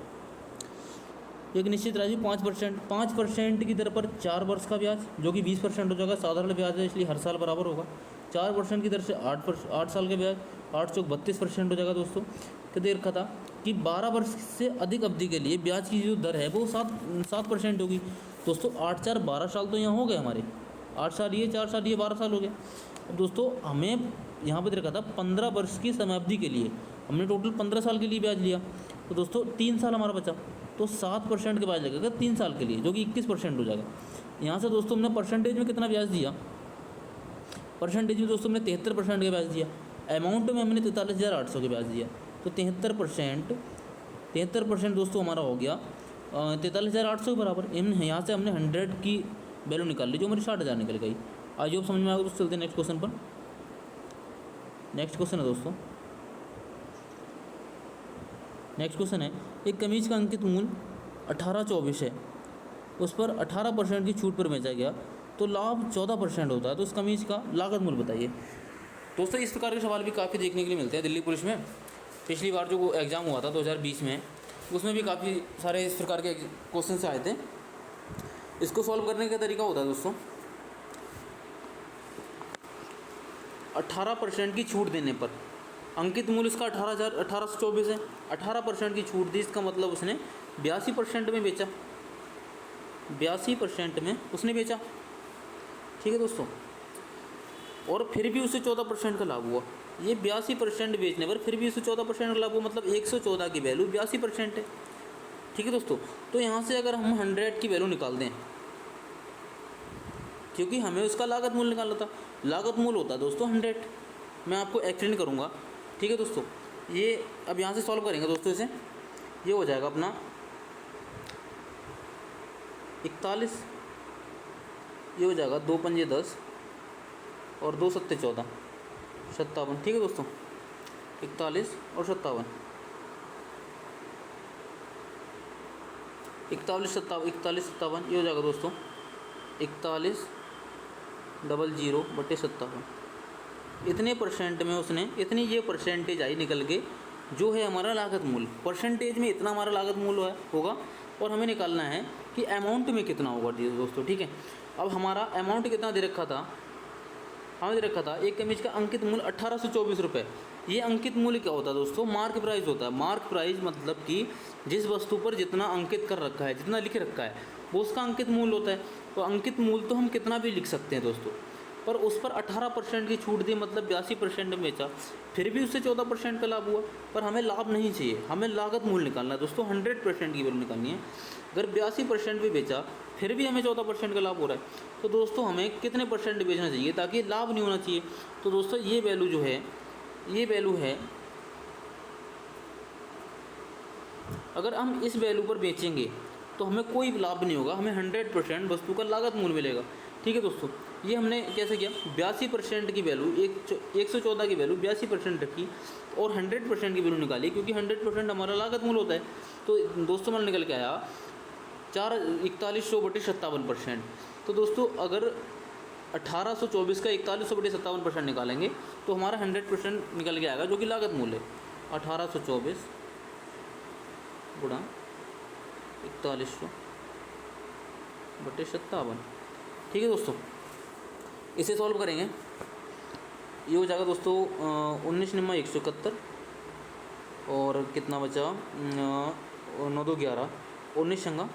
एक निश्चित राशि 5% की दर पर 4 वर्ष का ब्याज, जो कि 20% हो जाएगा। साधारण ब्याज है इसलिए हर साल बराबर होगा। 4% की दर से 8 साल के ब्याज, 8 चौक 32% हो जाएगा दोस्तों। तो दे रखा था कि 12 वर्ष से अधिक अवधि के लिए ब्याज की जो दर है वो 7% होगी। दोस्तों 8 4 12 साल तो यहाँ हो गए हमारे, 8 साल ये, 4 साल ये, 12 साल हो गए। अब दोस्तों हमें यहाँ पर दे रखा था 15 वर्ष की समयावधि के लिए, हमने टोटल 15 साल के लिए ब्याज लिया। तो दोस्तों 3 साल हमारा बचा, तो 7% के ब्याज लगेगा 3 साल के लिए, जो कि 21% हो जाएगा। यहाँ से दोस्तों हमने परसेंटेज में कितना ब्याज दिया, परसेंटेज में दोस्तों हमने 73% का ब्याज दिया, अमाउंट में हमने 43,800 के ब्याज दिया। तो 73% दोस्तों हमारा हो गया 43,800 के बराबर। यहाँ से हमने 100 की वैल्यू निकाल ली, जो हमारी 60,000 निकल गई। आज जो समझ में आएगा दोस्तों, चलते हैं नेक्स्ट क्वेश्चन पर। नेक्स्ट क्वेश्चन है दोस्तों, नेक्स्ट क्वेश्चन है, एक कमीज का अंकित मूल्य 1824 है, उस पर 18% की छूट पर बेचा गया तो लाभ 14% होता है, तो उस कमीज का लागत मूल्य बताइए। दोस्तों इस प्रकार के सवाल भी काफ़ी देखने के लिए मिलते हैं दिल्ली पुलिस में। पिछली बार जो एग्ज़ाम हुआ था 2020 में, उसमें भी काफ़ी सारे इस प्रकार के क्वेश्चन आए थे। इसको सॉल्व करने का तरीका होता है दोस्तों, 18% की छूट देने पर, अंकित मूल्य इसका 1824 है, 18% की छूट दी, इसका मतलब उसने 82% में बेचा, 82% में उसने बेचा, ठीक है दोस्तों। और फिर भी उसे 14% का लाभ हुआ। ये 82% बेचने पर फिर भी उसे 14% का लाभ हुआ, मतलब 114 की वैल्यू 82% है, ठीक है दोस्तों। तो यहाँ से अगर हम 100 की वैल्यू निकाल दें, क्योंकि हमें उसका लागत मूल्य निकालना था, लागत मूल्य होता है दोस्तों 100। मैं आपको एक्सप्लेन करूँगा, ठीक है दोस्तों। ये अब यहाँ से सॉल्व करेंगे दोस्तों, इसे ये हो जाएगा अपना 41, ये हो जाएगा 2 पंजे 10 और 2 सत्ते 14, 57, ठीक है दोस्तों। 41 और 57, 41 57, ये हो जाएगा दोस्तों 41,00,57। इतने परसेंट में उसने, इतनी ये परसेंटेज आई निकल के, जो है हमारा लागत मूल्य, परसेंटेज में इतना हमारा लागत मूल्य होगा। और हमें निकालना है कि अमाउंट में कितना होगा दोस्तों, ठीक है। अब हमारा अमाउंट कितना दे रखा था, हमें दे रखा था एक कमीज का अंकित मूल्य 1824 रुपये। ये अंकित मूल्य क्या होता है दोस्तों, मार्क प्राइस होता है। मार्क प्राइस मतलब कि जिस वस्तु पर जितना अंकित कर रखा है, जितना लिख रखा है, वो उसका अंकित मूल्य होता है। तो अंकित मूल्य तो हम कितना भी लिख सकते हैं दोस्तों, पर उस पर 18% की छूट दी, मतलब 82% में बेचा, फिर भी उससे 14% का लाभ हुआ। पर हमें लाभ नहीं चाहिए, हमें लागत मूल्य निकालना है दोस्तों, 100% की वैल्यू निकालनी है। अगर 82% भी बेचा, फिर भी हमें 14% का लाभ हो रहा है, तो दोस्तों हमें कितने परसेंट बेचना चाहिए ताकि लाभ नहीं होना चाहिए। तो दोस्तों ये वैल्यू जो है, ये वैल्यू है, अगर हम इस वैल्यू पर बेचेंगे तो हमें कोई लाभ नहीं होगा, हमें 100% वस्तु का लागत मूल्य मिलेगा, ठीक है दोस्तों। ये हमने कैसे किया, 82% की वैल्यू, 114 की वैल्यू 82% रखी और 100% की वैल्यू निकाली, क्योंकि 100% हमारा लागत मूल्य होता है। तो दोस्तों मैंने निकल के आया 41,00,57%। तो दोस्तों अगर 1824 का 41,00,57% निकालेंगे तो हमारा 100% निकल के आएगा, जो कि लागत मूल्य 1824 गुणा 41,00,57, ठीक है दोस्तों। इसे सॉल्व करेंगे, ये हो जाएगा दोस्तों 19 निम्मा 171 और कितना बचा 9 2 11, 19 छंगा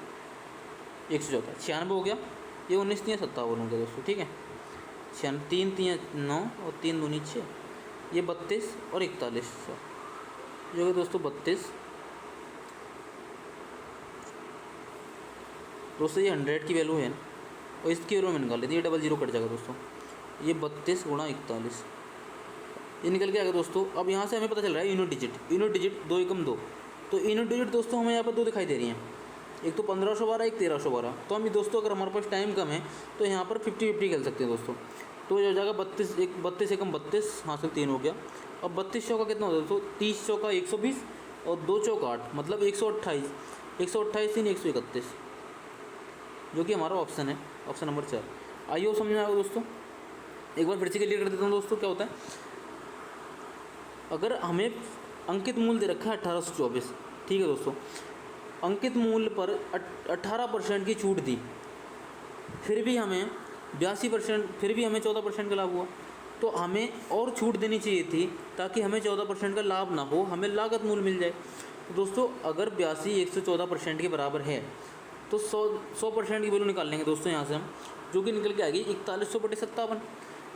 114, 96 हो गया। ये 19 3 57 हो गया दोस्तों, ठीक है। 3 3 9 और 3 दूनी 6, ये 32 और 41, जो है दोस्तों 32। दोस्तों ये 100 की वैल्यू है और इसकी वैल्यू में निकाल लेते हैं, ये 00 कट जाएगा दोस्तों। ये 32 गुणा 41, ये निकल के आएगा दोस्तों। अब यहाँ से हमें पता चल रहा है यूनिट डिजिट 2 एकम 2। तो यूनिट डिजिट दोस्तों हमें यहाँ पर 2 दिखाई दे रही हैं, एक तो 1512, एक 1312। तो हम दोस्तों अगर हमारे पास टाइम कम है तो यहाँ पर 50-50 खेल सकते हैं दोस्तों। तो ये हो जाएगा 32 एकम 32, हाँ से 3 हो गया। अब 32 चौका कितना होता है दोस्तों, 30 चौका 120 और 2 चौका 8, मतलब 128, 128 3 131, जो कि हमारा ऑप्शन है, ऑप्शन नंबर 4। आइए समझ में आएगा दोस्तों, एक बार फिर से क्लियर कर देता हूँ दोस्तों। क्या होता है, अगर हमें अंकित मूल्य दे रखा है 1824, ठीक है दोस्तों, अंकित मूल्य पर 18% की छूट दी, फिर भी हमें 82%, फिर भी हमें 14% का लाभ हुआ। तो हमें और छूट देनी चाहिए थी ताकि हमें 14% का लाभ ना हो, हमें लागत मूल्य मिल जाए। तो दोस्तों अगर 82 114% के बराबर है तो 100% की वैल्यू निकाल लेंगे दोस्तों यहाँ से हम, जो कि निकल के आएगी 4100/57।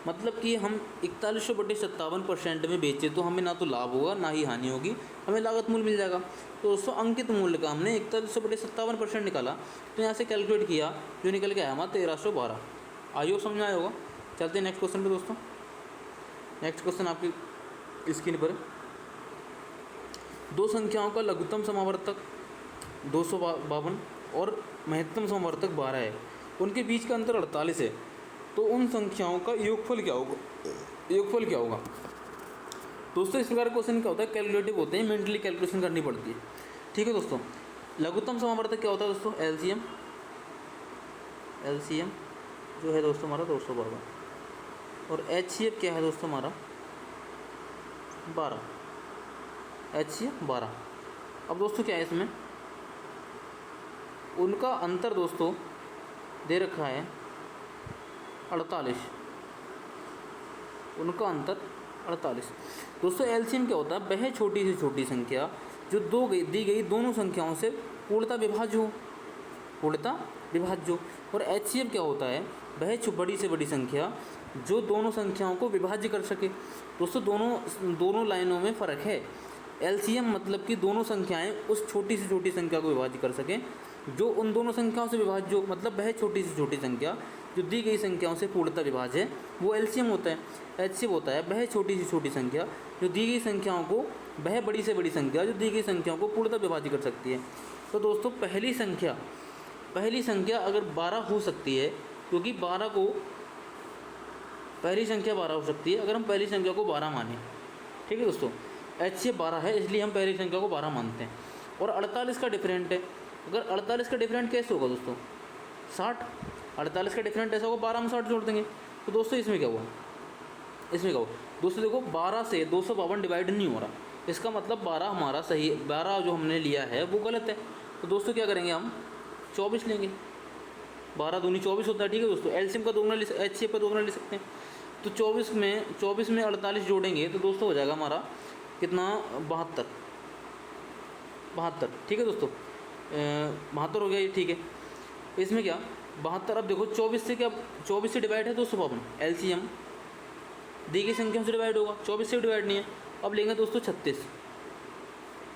मतलब कि हम 4100/57% में बेचे तो हमें ना तो लाभ होगा ना ही हानि होगी, हमें लागत मूल्य मिल जाएगा। तो दोस्तों अंकित मूल्य का हमने 4100/57% निकाला, तो यहाँ से कैलकुलेट किया, जो निकल के आया हमारा 1312। आइए समझ में आया होगा। चलते हैं नेक्स्ट क्वेश्चन पे दोस्तों। नेक्स्ट क्वेश्चन आपकी स्क्रीन पर, दो संख्याओं का लघुत्तम समावर्तक 252 और महत्तम समावर्तक 12 है, उनके बीच का अंतर 48 है, तो उन संख्याओं का योगफल क्या होगा? योगफल क्या होगा? दोस्तों इस प्रकार क्वेश्चन क्या होता है, कैलकुलेटिव होते हैं, मेंटली कैलकुलेशन करनी पड़ती है। ठीक है दोस्तों। लघुत्तम समावर्तक क्या होता है दोस्तों? एलसीएम। एलसीएम जो है दोस्तों हमारा 252, और एचसीएफ क्या है दोस्तों हमारा 12। एचसीएफ 12। अब दोस्तों क्या है इसमें, उनका अंतर दोस्तों दे रखा है 48, उनका अंतर 48। दोस्तों एलसीएम क्या होता है, वह छोटी से छोटी संख्या जो दी गई दोनों संख्याओं से पूर्णतः विभाज्य हो, पूर्णतः विभाज्य हो। और एचसीएफ क्या होता है, वह बड़ी से बड़ी संख्या जो दोनों संख्याओं को विभाज्य कर सके। दोस्तों दोनों लाइनों में फ़र्क है। एलसीएम मतलब कि दोनों संख्याएं उस छोटी से छोटी संख्या को विभाज्य कर सकें जो उन दोनों संख्याओं से विभाज्य हो, मतलब वह छोटी से छोटी संख्या जो दी गई संख्याओं से पूर्णतः विभाज्य है, वो एलसीएम होता है। एचसीएफ होता है वह छोटी से छोटी संख्या जो दी गई संख्याओं को, वह बड़ी से बड़ी संख्या जो दी गई संख्याओं को पूर्णतः विभाज्य कर सकती है। तो दोस्तों पहली संख्या अगर 12 हो सकती है, क्योंकि 12 को पहली संख्या 12 हो सकती है अगर हम पहली संख्या को 12 मानें। ठीक है दोस्तों, एचसीएफ 12 है इसलिए हम पहली संख्या को 12 मानते हैं। और 48 का डिफरेंट है, अगर 48 का डिफरेंट कैसे होगा दोस्तों? 60। 48 का डिफरेंट ऐसा होगा 12 में 60 जोड़ देंगे। तो दोस्तों इसमें क्या हुआ, इसमें क्या हुआ दोस्तों, देखो 12 से 252 डिवाइड नहीं हो रहा, इसका मतलब 12 हमारा सही, 12 जो हमने लिया है वो गलत है। तो दोस्तों क्या करेंगे, हम 24 लेंगे। 12 दूनी 24 होता है। ठीक है दोस्तों, एलसीएम का दोगुना एचसीएफ का दोगुना ले सकते हैं। तो 24 में 48 जोड़ेंगे तो दोस्तों हो जाएगा हमारा कितना, 72। ठीक है दोस्तों, 72 हो गया ये। ठीक है, इसमें क्या 72, अब देखो 24 से डिवाइड है 252, एलसीएम दी गई संख्या से डिवाइड होगा, 24 से डिवाइड नहीं है। अब लेंगे दोस्तों 36,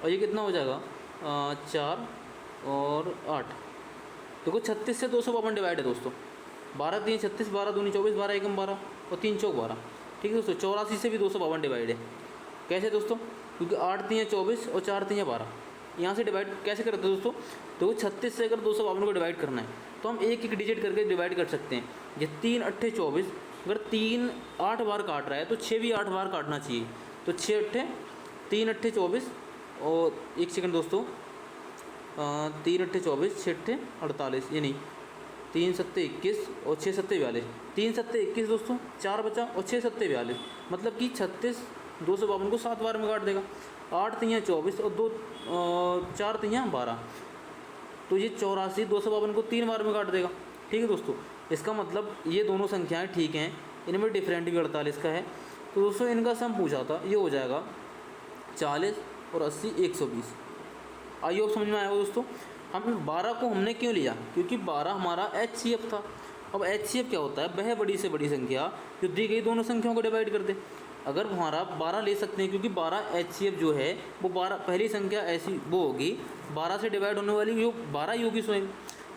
और ये कितना हो जाएगा 4 और 8। देखो 36 से 252 डिवाइड है दोस्तों, 12 3 36, 12 दूनी 24, 12 एकम 12 और 3 चौक 12। ठीक है दोस्तों, 84 से भी 252 डिवाइड है। कैसे दोस्तों, क्योंकि 8 3 24 और 4 3 12, यहाँ से डिवाइड कैसे करते हैं दोस्तों? तो 36 से अगर 252 को डिवाइड करना है तो हम एक एक डिजिट करके डिवाइड कर सकते हैं। ये 3 8 24, अगर 3 8 बार काट रहा है तो 6 भी 8 बार काटना चाहिए। तो 6 8 3 8 24, और एक सेकंड दोस्तों, 3 8 24, 6 8 48, ये नहीं, 3 7 21 और 6 7 42, 3 7 21 दोस्तों, 4 बचा और 6 7 42, मतलब कि 36 252 को 7 बार में काट देगा। 8 3 24 और 4 3 12, तो ये 84 252 को 3 बार में काट देगा। ठीक है दोस्तों, इसका मतलब ये दोनों संख्याएं ठीक हैं, इनमें डिफरेंट भी 48 का है। तो दोस्तों इनका सम पूछा था, ये हो जाएगा 40 और 80 120। आइए अब समझ में आएगा दोस्तों। हम 12 को हमने क्यों लिया, क्योंकि 12 हमारा एचसीएफ था। अब एचसीएफ क्या होता है, वह बड़ी से बड़ी संख्या जो दी गई दोनों संख्याओं को डिवाइड कर दे। अगर हमारा 12 ले सकते हैं, क्योंकि 12 एचसीएफ जो है वो 12 पहली संख्या ऐसी वो होगी 12 से डिवाइड होने वाली जो 12 ही होगी स्वयं,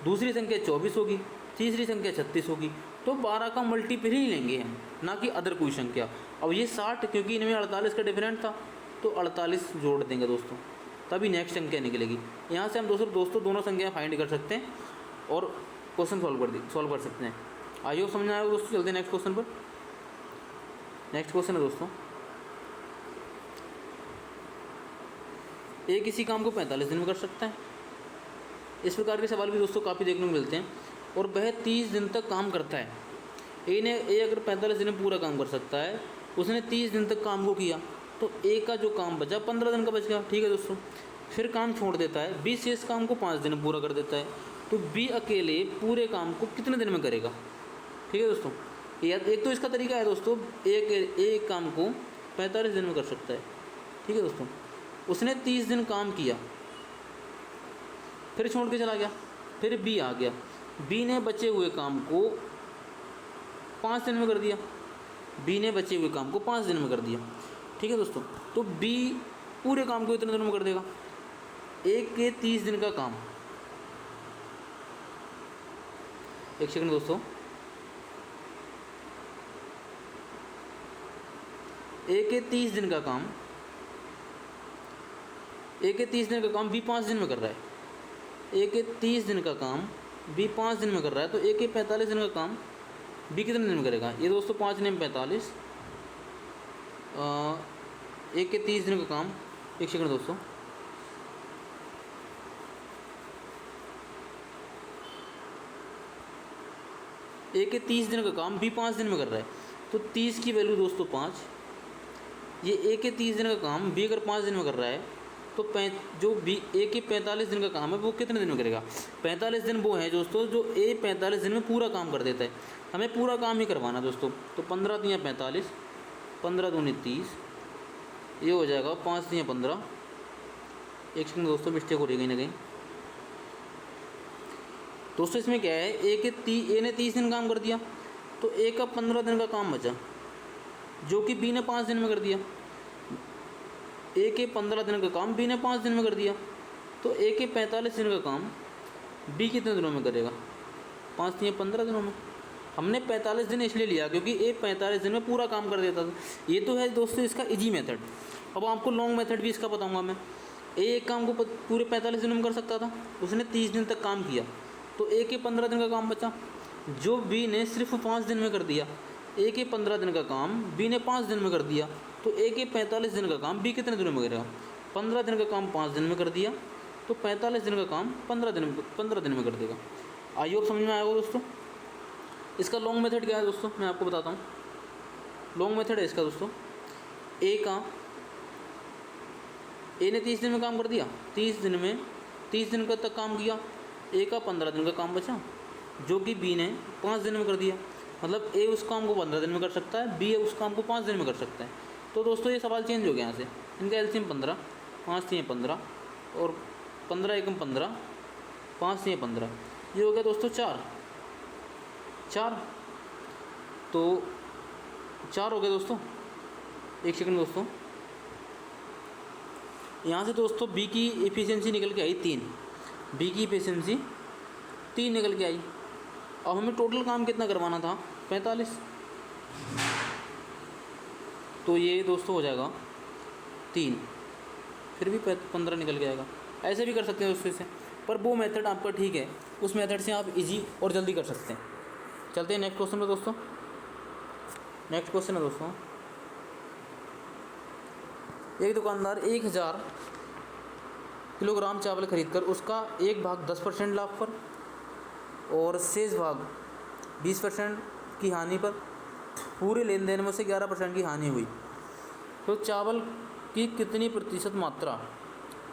दूसरी संख्या 24 होगी, तीसरी संख्या 36 होगी। तो 12 का मल्टीपल ही लेंगे हम, ना कि अदर कोई संख्या। अब ये 60, क्योंकि इनमें 48 का डिफरेंट था तो 48 जोड़ देंगे दोस्तों, तभी नेक्स्ट संख्या निकलेगी। यहाँ से हम दोस्तों दोनों संख्या फाइंड कर सकते हैं और क्वेश्चन सॉल्व कर सकते हैं। आइए समझ में आएगा दोस्तों। चलते हैं नेक्स्ट क्वेश्चन पर। नेक्स्ट क्वेश्चन है दोस्तों, एक इसी काम को 45 दिन में कर सकता है। इस प्रकार के सवाल भी दोस्तों काफ़ी देखने को मिलते हैं, और वह 30 दिन तक काम करता है। ए अगर 45 दिन में पूरा काम कर सकता है, उसने 30 दिन तक काम को किया, तो ए का जो काम बचा 15 दिन का बच गया। ठीक है दोस्तों, फिर काम छोड़ देता है, बी शेष काम को 5 दिन में पूरा कर देता है। तो बी अकेले पूरे काम को कितने दिन में करेगा? ठीक है दोस्तों, या एक तो इसका तरीका है दोस्तों, एक काम को 45 दिन में कर सकता है। ठीक है दोस्तों, उसने 30 दिन काम किया, फिर छोड़ के चला गया, फिर बी आ गया, बी ने बचे हुए काम को 5 दिन में कर दिया, बी ने बचे हुए काम को 5 दिन में कर दिया। ठीक है दोस्तों, तो बी पूरे काम को इतने दिनों में कर देगा। ए के 30 दिन का काम, एक सेकंड दोस्तों, ए के 30 दिन का काम, ए के 30 दिन का काम बी 5 दिन में कर रहा है। ए के 30 दिन का काम बी 5 दिन में कर रहा है, तो ए के 45 दिन का काम बी कितने दिन में करेगा? ये दोस्तों 5 ने 45, ए के 30 दिन का काम, एक सेकंड दोस्तों, ए के 30 दिन का काम बी 5 दिन में कर रहा है, तो 30 की वैल्यू दोस्तों 5, ये ए के 30 दिन का काम बी अगर 5 दिन में कर रहा है, तो जो बी ए के 45 दिन का काम है वो कितने दिन में करेगा? 45 दिन वो है दोस्तों जो ए 45 दिन में पूरा काम कर देता है। हमें पूरा काम ही करवाना दोस्तों, तो 15 दिया 45, 15 दूनी 30, ये हो जाएगा 5 दिया 15। एक सेकंड दोस्तों, मिस्टेक हो रही कहीं ना कहीं दोस्तों। इसमें क्या है, ए ने 30 दिन काम कर दिया, तो ए का 15 दिन का काम बचा, जो कि बी ने 5 दिन में कर दिया। ए के 15 दिन का काम बी ने 5 दिन में कर दिया, तो ए के 45 दिन का काम बी कितने दिनों में करेगा? 5 या 15 दिनों में। हमने 45 दिन इसलिए लिया क्योंकि ए 45 दिन में पूरा काम कर देता था। ये तो है दोस्तों इसका इजी मेथड। अब आपको लॉन्ग मेथड भी इसका बताऊंगा मैं। ए एक काम को पूरे 45 दिनों में कर सकता था, उसने 30 दिन तक काम किया, तो ए के 15 दिन का काम बचा, जो बी ने सिर्फ 5 दिन में कर दिया। ए के 15 दिन का काम बी ने 5 दिन में कर दिया, तो ए के 45 दिन का काम बी कितने दिनों में करेगा? 15 दिन का काम 5 दिन में कर दिया, तो 45 दिन का काम 15 दिन में कर देगा। आई होप समझ में आएगा दोस्तों। इसका लॉन्ग मेथड क्या है दोस्तों, मैं आपको बताता हूँ। लॉन्ग मेथड है इसका दोस्तों, ए ने 30 दिन में काम कर दिया, 30 दिन का तक काम किया, ए का 15 दिन का काम बचा, जो कि बी ने 5 दिन में कर दिया। मतलब ए उस काम को 15 दिन में कर सकता है, बी उस काम को 5 दिन में कर सकता है। तो दोस्तों ये सवाल चेंज हो गया यहाँ से। इनका एलसीएम 15, 5 3 15 और 15 एकम 15, 5 3 15, ये हो गया दोस्तों 4। तो 4 हो गया दोस्तों। एक सेकंड दोस्तों, यहाँ से दोस्तों बी की एफिशिएंसी निकल के आई 3, बी की एफिशिएंसी 3 निकल के आई। अब हमें टोटल काम कितना करवाना था? 45। तो ये दोस्तों हो जाएगा 3, फिर भी 15 निकल के आएगा। ऐसे भी कर सकते हैं दोस्तों इसे, पर वो मेथड आपका ठीक है, उस मेथड से आप इजी और जल्दी कर सकते हैं। चलते हैं नेक्स्ट क्वेश्चन में दोस्तों। नेक्स्ट क्वेश्चन है दोस्तों, एक दुकानदार 1000 किलोग्राम चावल खरीदकर उसका 1/10% लाभ पर और शेष भाग 20% की हानि पर, पूरे लेन देन में से 11% की हानि हुई, तो चावल की कितनी प्रतिशत मात्रा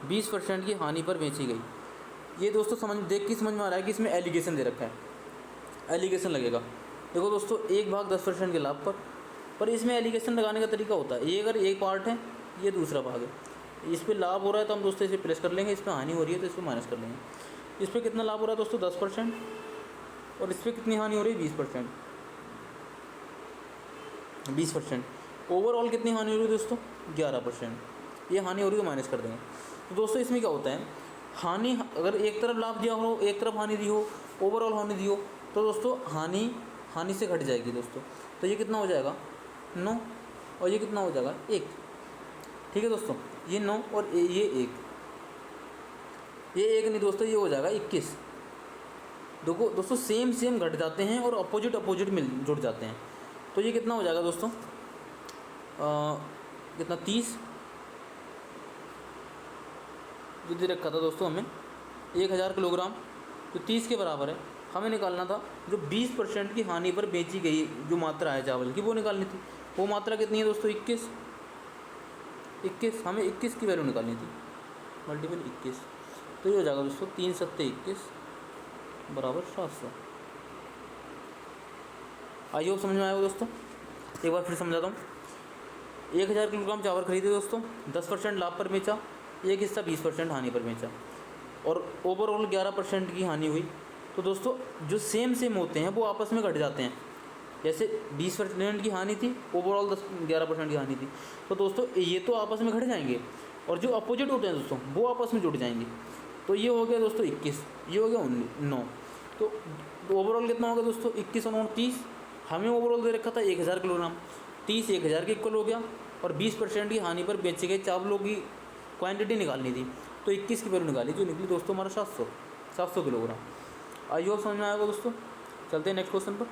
20% की हानि पर बेची गई? ये दोस्तों देख के समझ में आ रहा है कि इसमें एलिगेशन दे रखा है, एलिगेशन लगेगा। देखो दोस्तों 1/10% के लाभ पर इसमें एलिगेशन लगाने का तरीका होता है, ये अगर एक पार्ट है, ये दूसरा भाग है, इस पर लाभ हो रहा है तो हम दोस्तों इसे प्लस कर लेंगे, इस पर हानि हो रही है तो इसको माइनस कर लेंगे। इस पर कितना लाभ हो रहा है दोस्तों? 10%, और इस पर कितनी हानि हो रही है? 20%। 20%। ओवरऑल कितनी हानि हो रही है दोस्तों? 11%। ये हानि हो रही है तो माइनस कर देंगे। तो दोस्तों इसमें क्या होता है, हानि अगर एक तरफ लाभ दिया हो, एक तरफ हानि दी हो, ओवरऑल हानि दी हो, तो दोस्तों हानि से घट जाएगी दोस्तों। तो ये कितना हो जाएगा? 9, और ये कितना हो जाएगा? 1। ठीक है दोस्तों, ये 9 और ये 1, ये 1 नहीं दोस्तों, ये हो जाएगा 21। देखो दोस्तों सेम घट जाते हैं और अपोजिट मिल जुड़ जाते हैं। तो ये कितना हो जाएगा दोस्तों? कितना? 30 जो दे रखा था दोस्तों हमें 1000 किलोग्राम, तो 30 के बराबर है। हमें निकालना था जो 20% की हानि पर बेची गई जो मात्रा है चावल की, वो निकालनी थी। वो मात्रा कितनी है दोस्तों? 21। हमें 21 की वैल्यू निकालनी थी, मल्टीपल 21। तो ये हो जाएगा दोस्तों 3 7 21 बराबर 700। आई होप समझ में आएगा दोस्तों। एक बार फिर समझाता हूँ। 1000 किलोग्राम चावल खरीदे दोस्तों, 10% लाभ पर बेचा, एक हिस्सा 20% हानि पर बेचा और ओवरऑल 11% की हानि हुई। तो दोस्तों जो सेम होते हैं वो आपस में घट जाते हैं। जैसे 20% की हानि थी, ओवरऑल 11% की हानि थी, तो दोस्तों ये तो आपस में घट जाएंगे और जो अपोजिट होते हैं दोस्तों वो आपस में जुड़ जाएंगे। तो ये हो गया दोस्तों 21, ये हो गया 9। तो ओवरऑल कितना होगा दोस्तों? 21 और 9 30। हमें ओवरऑल दे रखा था 1000 किलोग्राम, 30 1000 के इक्वल हो गया और 20% की हानि पर बेचे गए चावलों की क्वांटिटी निकालनी थी। तो 21 की वैल्यू निकाली, जो निकली दोस्तों हमारा 700 किलोग्राम। आई होप समझ में आएगा दोस्तों। चलते हैं नेक्स्ट क्वेश्चन पर।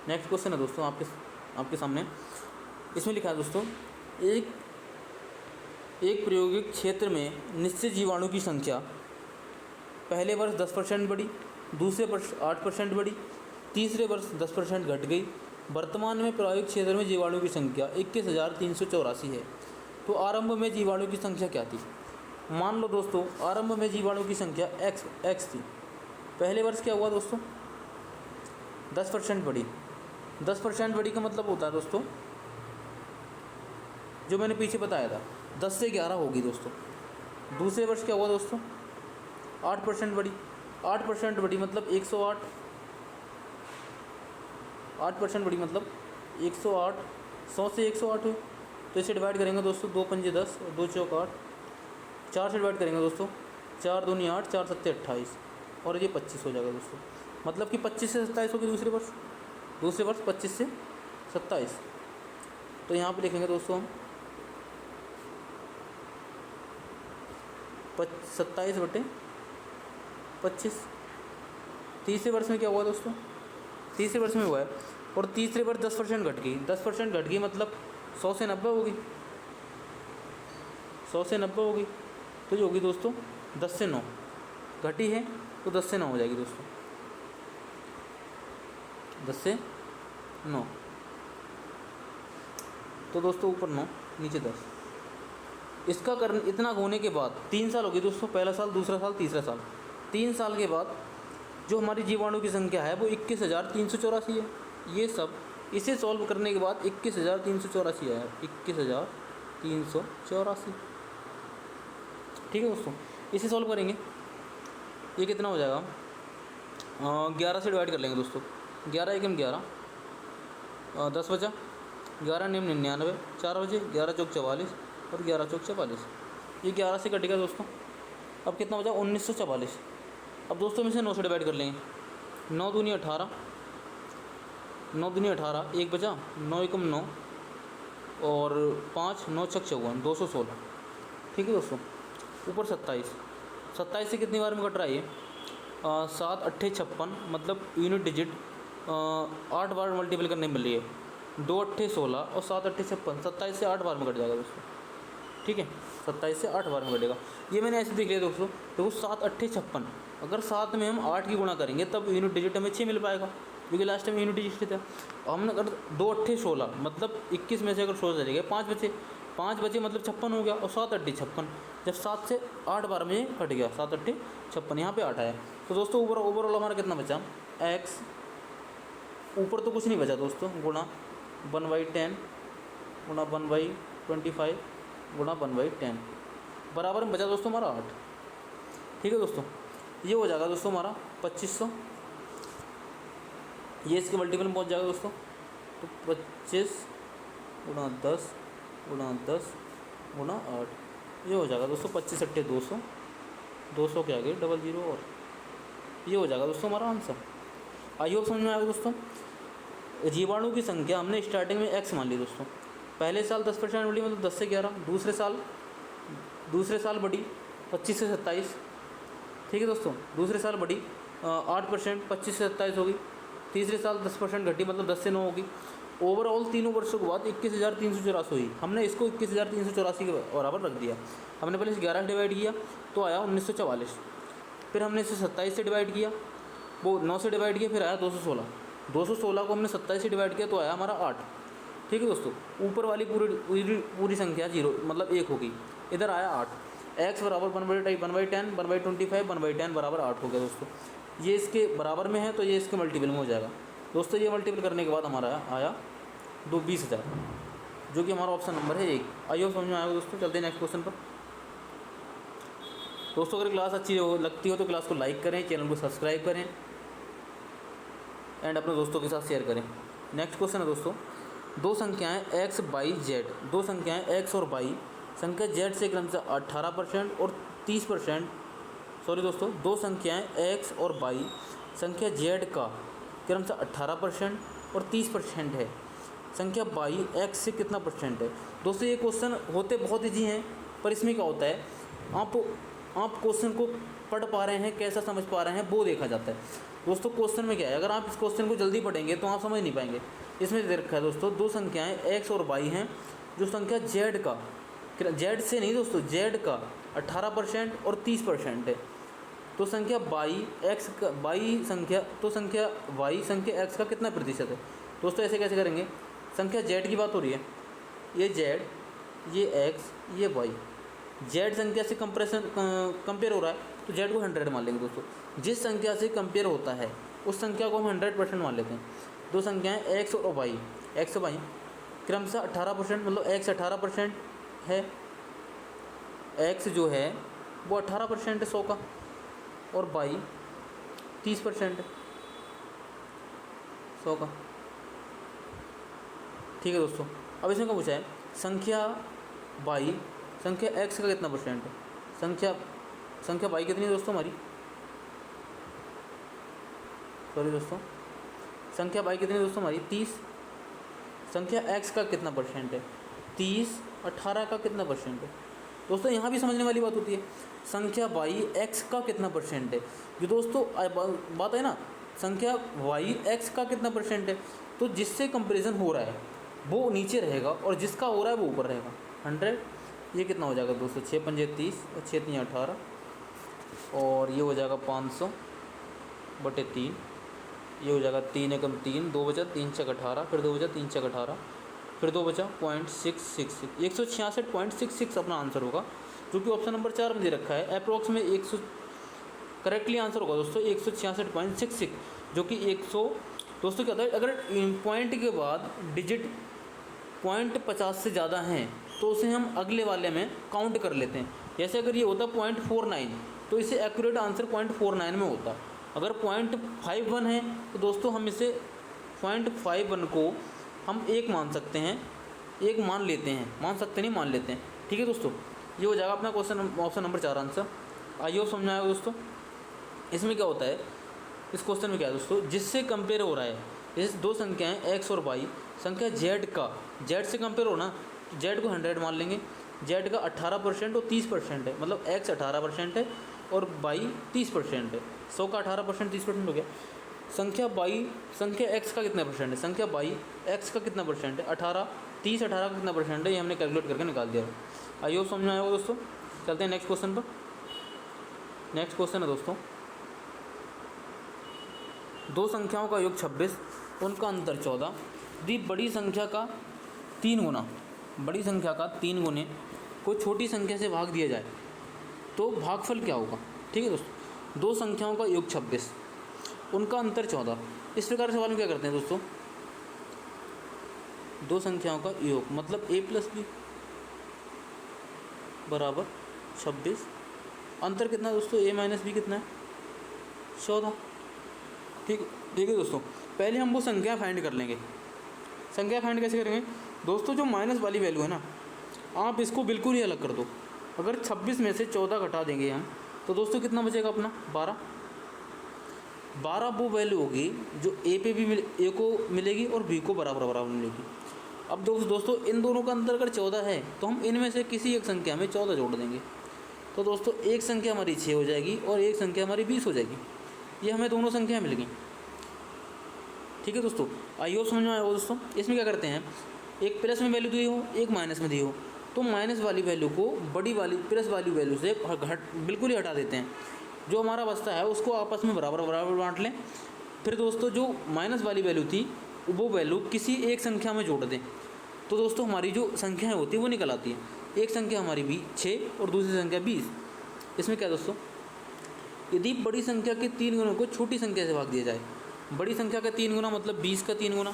नेक्स्ट क्वेश्चन है दोस्तों आपके सामने। इसमें लिखा है दोस्तों, एक प्रायोगिक क्षेत्र में निश्चित जीवाणु की संख्या पहले वर्ष 10% बढ़ी, दूसरे वर्ष 8% बढ़ी, तीसरे वर्ष 10% घट गई। वर्तमान में प्रायोगिक क्षेत्र में जीवाणु की संख्या 21,384 है। तो आरंभ में जीवाणु की संख्या क्या थी? मान लो दोस्तों आरंभ में जीवाणु की संख्या x थी। पहले वर्ष क्या हुआ दोस्तों? 10% बढ़ी। 10% बढ़ी का मतलब होता है दोस्तों, जो मैंने पीछे बताया था, 10 से 11 होगी दोस्तों। दूसरे वर्ष क्या हुआ दोस्तों? 8% बढ़ी। 8% बढ़ी मतलब 108। 8% बढ़ी मतलब 108। 100 से 108 हुई, तो इसे डिवाइड करेंगे दोस्तों, 2 पंजे 10 और 2 चौक 8। 4 से डिवाइड करेंगे दोस्तों, 4 दूनी 8, 4 सत्ते 28 और ये 25 हो जाएगा दोस्तों। मतलब कि 25 से 27 होगी दूसरे वर्ष 25 से 27। तो यहाँ पे लिखेंगे दोस्तों हम 27/25। तीसरे वर्ष में क्या हुआ दोस्तों? तीसरे वर्ष में हुआ है और तीसरे वर्ष 10% घट गई। 10% घट गई मतलब 100 से 90 होगी। 100 से 90 होगी, तो जो होगी दोस्तों 10 से 9 घटी है, तो 10 से 9 हो जाएगी दोस्तों। 10 से 9, तो दोस्तों ऊपर 9 नीचे 10। इसका कारण इतना होने के बाद 3 साल हो गए दोस्तों, पहला साल, दूसरा साल, तीसरा साल। 3 साल के बाद जो हमारी जीवाणु की संख्या है वो 21,384 है। ये सब इसे सॉल्व करने के बाद 21,384 आया। 21,384, ठीक है दोस्तों। इसे सॉल्व करेंगे, ये कितना हो जाएगा? 11 से डिवाइड कर लेंगे दोस्तों। 11 एकम 11, 10 बचा, 11 नियम 99, 4 बजे, 11 चौक 44 और 11 चौक 44। ये 11 से कटेगा दोस्तों। अब कितना बचा? 1944। अब दोस्तों में से 9 से डिवाइड कर लेंगे। 9 दूनी 18, 9 दूनी 18, 1 बचा, 9 एकम 9 और 5, 9 छक 54, 216, ठीक है दोस्तों। ऊपर 27, 27 से कितनी बार में कट रहा है ये? 7 8 56, मतलब यूनिट डिजिट 8 बार मल्टीपल करने मिल रही है। 2 8 16 और 7 8 56, 27 से 8 बार में कट जाएगा दोस्तों, ठीक है। 27 से 8 बार में कटेगा। ये मैंने ऐसे देख लिया दोस्तों, देखो 7 8 56, अगर 7 में हम 8 की गुणा करेंगे तब यूनिट डिजिट हमें 6 मिल पाएगा, क्योंकि लास्ट टाइम यूनिट डिजिट था। हमने अगर 2 8 16 मतलब 21 में से अगर 16 चले गए, 5 बचे मतलब 56 हो गया और 7 8 56, जब 7 से 8 बार में कट गया, 7 8 56, यहाँ पे 8 आया। तो दोस्तों ओवरऑल हमारा कितना बचा? x, ऊपर तो कुछ नहीं बचा दोस्तों, गुणा 1/10 गुणा 1/25 गुणा 1/10 बराबर में बचा दोस्तों हमारा 8, ठीक है दोस्तों। ये हो जाएगा दोस्तों हमारा 2500। ये इसके मल्टीपल में पहुँच जाएगा दोस्तों, तो 25 गुणा 10 गुणा 10 गुणा 8, ये हो जाएगा दोस्तों 25 8 200, 200 के आगे 00 और ये हो जाएगा दोस्तों हमारा आंसर। आई होप समझ में आएगा दोस्तों। जीवाणु की संख्या हमने स्टार्टिंग में x मान ली दोस्तों। पहले साल 10% बढ़ी मतलब 10 से 11, दूसरे साल बढ़ी 25 से 27, ठीक है दोस्तों। दूसरे साल बढ़ी 8%, 25 से 27 होगी। तीसरे साल 10% घटी मतलब 10 से 9 होगी। ओवरऑल तीनों वर्षों के बाद 21,384 हुई। हमने इसको 21,384 के बराबर रख दिया। हमने पहले इसे 11 से डिवाइड किया तो आया 1944, फिर हमने इसे 27 से डिवाइड किया, वो 9 से डिवाइड किया, फिर आया 216। 216 को हमने 27 से डिवाइड किया तो आया हमारा 8, ठीक है दोस्तों। ऊपर वाली पूरी संख्या 0 मतलब 1 होगी, इधर आया 8। x बराबर 1/10, 1/25, 1/10 बराबर 8 हो गया दोस्तों। ये इसके बराबर में है तो ये इसके मल्टीपल में हो जाएगा। दोस्तों ये मल्टीपल करने के बाद हमारा आया 20,000, जो कि हमारा ऑप्शन नंबर है 1। आइए समझ में आएगा दोस्तों। चलते हैं नेक्स्ट क्वेश्चन पर। दोस्तों अगर क्लास अच्छी लगती हो तो क्लास को लाइक करें, चैनल को सब्सक्राइब करें एंड अपने दोस्तों के साथ शेयर करें। नेक्स्ट क्वेश्चन है दोस्तों, दो संख्याएं x, y, z, दो संख्याएं x और y संख्या z से क्रमशः 18% और 30%, सॉरी दोस्तों, दो संख्याएं x और y संख्या z का क्रमशः 18% और 30% है, संख्या y x से कितना परसेंट है। दोस्तों ये क्वेश्चन होते बहुत ईजी हैं, पर इसमें क्या होता है, आप क्वेश्चन को पढ़ पा रहे हैं, कैसा समझ पा रहे हैं वो देखा जाता है। दोस्तों क्वेश्चन में क्या है, अगर आप इस क्वेश्चन को जल्दी पढ़ेंगे तो आप समझ नहीं पाएंगे। इसमें दे रखा है दोस्तों, दो संख्याएं x और y हैं, जो संख्या z का, z से नहीं दोस्तों, z का 18% और 30% है, तो संख्या y x का, y संख्या y संख्या x का कितना प्रतिशत है। दोस्तों ऐसे कैसे करेंगे, संख्या z की बात हो रही है, ये z, ये x, ये y, z संख्या से कंपेयर हो रहा है तो z को 100 मान लेंगे दोस्तों। जिस संख्या से कंपेयर होता है उस संख्या को हम 100% मान लेते हैं। दो संख्याएं x और y, x और y क्रमशः 18%, मतलब x 18% है, x जो है वो 18% है 100 का, और y 30% है 100 का। ठीक है दोस्तों। अब इसमें क्या पूछा है, संख्या y संख्या x का कितना परसेंट है। संख्या y कितनी है दोस्तों हमारी, सॉरी दोस्तों, संख्या y कितनी है दोस्तों हमारी 30। संख्या x का कितना परसेंट है 30, 18 का कितना परसेंट है। दोस्तों यहाँ भी समझने वाली बात होती है, संख्या y x का कितना परसेंट है। जो दोस्तों बात है ना, संख्या y x का कितना परसेंट है, तो जिससे कंपैरिजन हो रहा है वो नीचे रहेगा और जिसका हो रहा है वो ऊपर रहेगा। 100, ये कितना हो जाएगा दोस्तों, 6 पंजे 30 और 6 3 18, और ये हो जाएगा 500/3, ये हो जाएगा 3 एकम 3, 2 बचा 3 छक 18, फिर 2 बचा 3 छक 18, फिर 2 बचा 0.666, 166.66 अपना आंसर होगा, जो कि ऑप्शन नंबर 4 में दे रखा है। अप्रॉक्स में 100 करेक्टली आंसर होगा दोस्तों 166.66, जो कि 100। दोस्तों क्या होता है, अगर पॉइंट के बाद डिजिट पॉइंट 50 से ज़्यादा हैं तो उसे हम अगले वाले में काउंट कर लेते हैं। जैसे अगर ये होता 0.49 तो इसे एक्यूरेट आंसर 0.49 में होता। अगर 0.51 है तो दोस्तों हम इसे 0.51 को हम 1 मान सकते हैं, 1 मान लेते हैं, मान सकते नहीं मान लेते हैं। ठीक है दोस्तों, ये हो जाएगा अपना क्वेश्चन ऑप्शन नंबर 4 आंसर। आइए समझ में आएगा दोस्तों। इसमें क्या होता है, इस क्वेश्चन में क्या है दोस्तों, जिससे कंपेयर हो रहा है, जैसे दो संख्याएं x और y, संख्या z का, z से कंपेयर हो ना, z को 100 मान लेंगे, z का 18% और 30% है, मतलब x 18% है और y 30% है। 100 का 18% 30% हो गया। संख्या x का कितना परसेंट है, संख्या y x का कितना परसेंट है, 18, 30 18 का कितना परसेंट है, ये हमने कैलकुलेट करके निकाल दिया है। आई होप समझ में आएगा दोस्तों। चलते हैं नेक्स्ट क्वेश्चन पर। नेक्स्ट क्वेश्चन है दोस्तों, दो संख्याओं का योग 26, उनका अंतर 14, यदि बड़ी संख्या का 3 गुना, बड़ी संख्या का 3 गुने को छोटी संख्या से भाग दिया जाए तो भागफल क्या होगा। ठीक है दोस्तों, दो संख्याओं का योग 26, उनका अंतर 14। इस प्रकार सवाल में क्या करते हैं दोस्तों, दो संख्याओं का योग मतलब a + b बराबर 26, अंतर कितना है दोस्तों, a - b कितना है 14। ठीक है दोस्तों, पहले हम वो संख्या फाइंड कर लेंगे। संख्या फाइंड कैसे करेंगे दोस्तों, जो माइनस वाली वैल्यू है ना, आप इसको बिल्कुल ही अलग कर दो। अगर 26 में से 14 घटा देंगे हम तो दोस्तों कितना बचेगा अपना 12 वो वैल्यू होगी जो ए पे भी ए को मिलेगी और बी को बराबर मिलेगी। अब दोस्तों इन दोनों का अंतर अगर 14 है तो हम इनमें से किसी एक संख्या में 14 जोड़ देंगे, तो दोस्तों एक संख्या हमारी 6 हो जाएगी और एक संख्या हमारी 20 हो जाएगी। ये हमें दोनों संख्याएँ मिल गई। ठीक है दोस्तों, आई होप समझ में आएगा दोस्तों। इसमें क्या करते हैं, एक प्लस में वैल्यू दी हो, एक माइनस में दी हो, तो माइनस वाली वैल्यू को बड़ी वाली प्लस वाली वैल्यू से बिल्कुल ही हटा देते हैं। जो हमारा बचता है उसको आपस में बराबर बांट लें। फिर दोस्तों जो माइनस वाली वैल्यू थी वो वैल्यू किसी एक संख्या में जोड़ दें, तो दोस्तों हमारी जो संख्याएँ होती है वो निकल आती है। एक संख्या हमारी 6 और दूसरी संख्या 20। इसमें क्या दोस्तों, यदि बड़ी संख्या के 3 गुणों को छोटी संख्या से भाग दिया जाए, बड़ी संख्या का 3 गुना मतलब 20 का 3 गुना,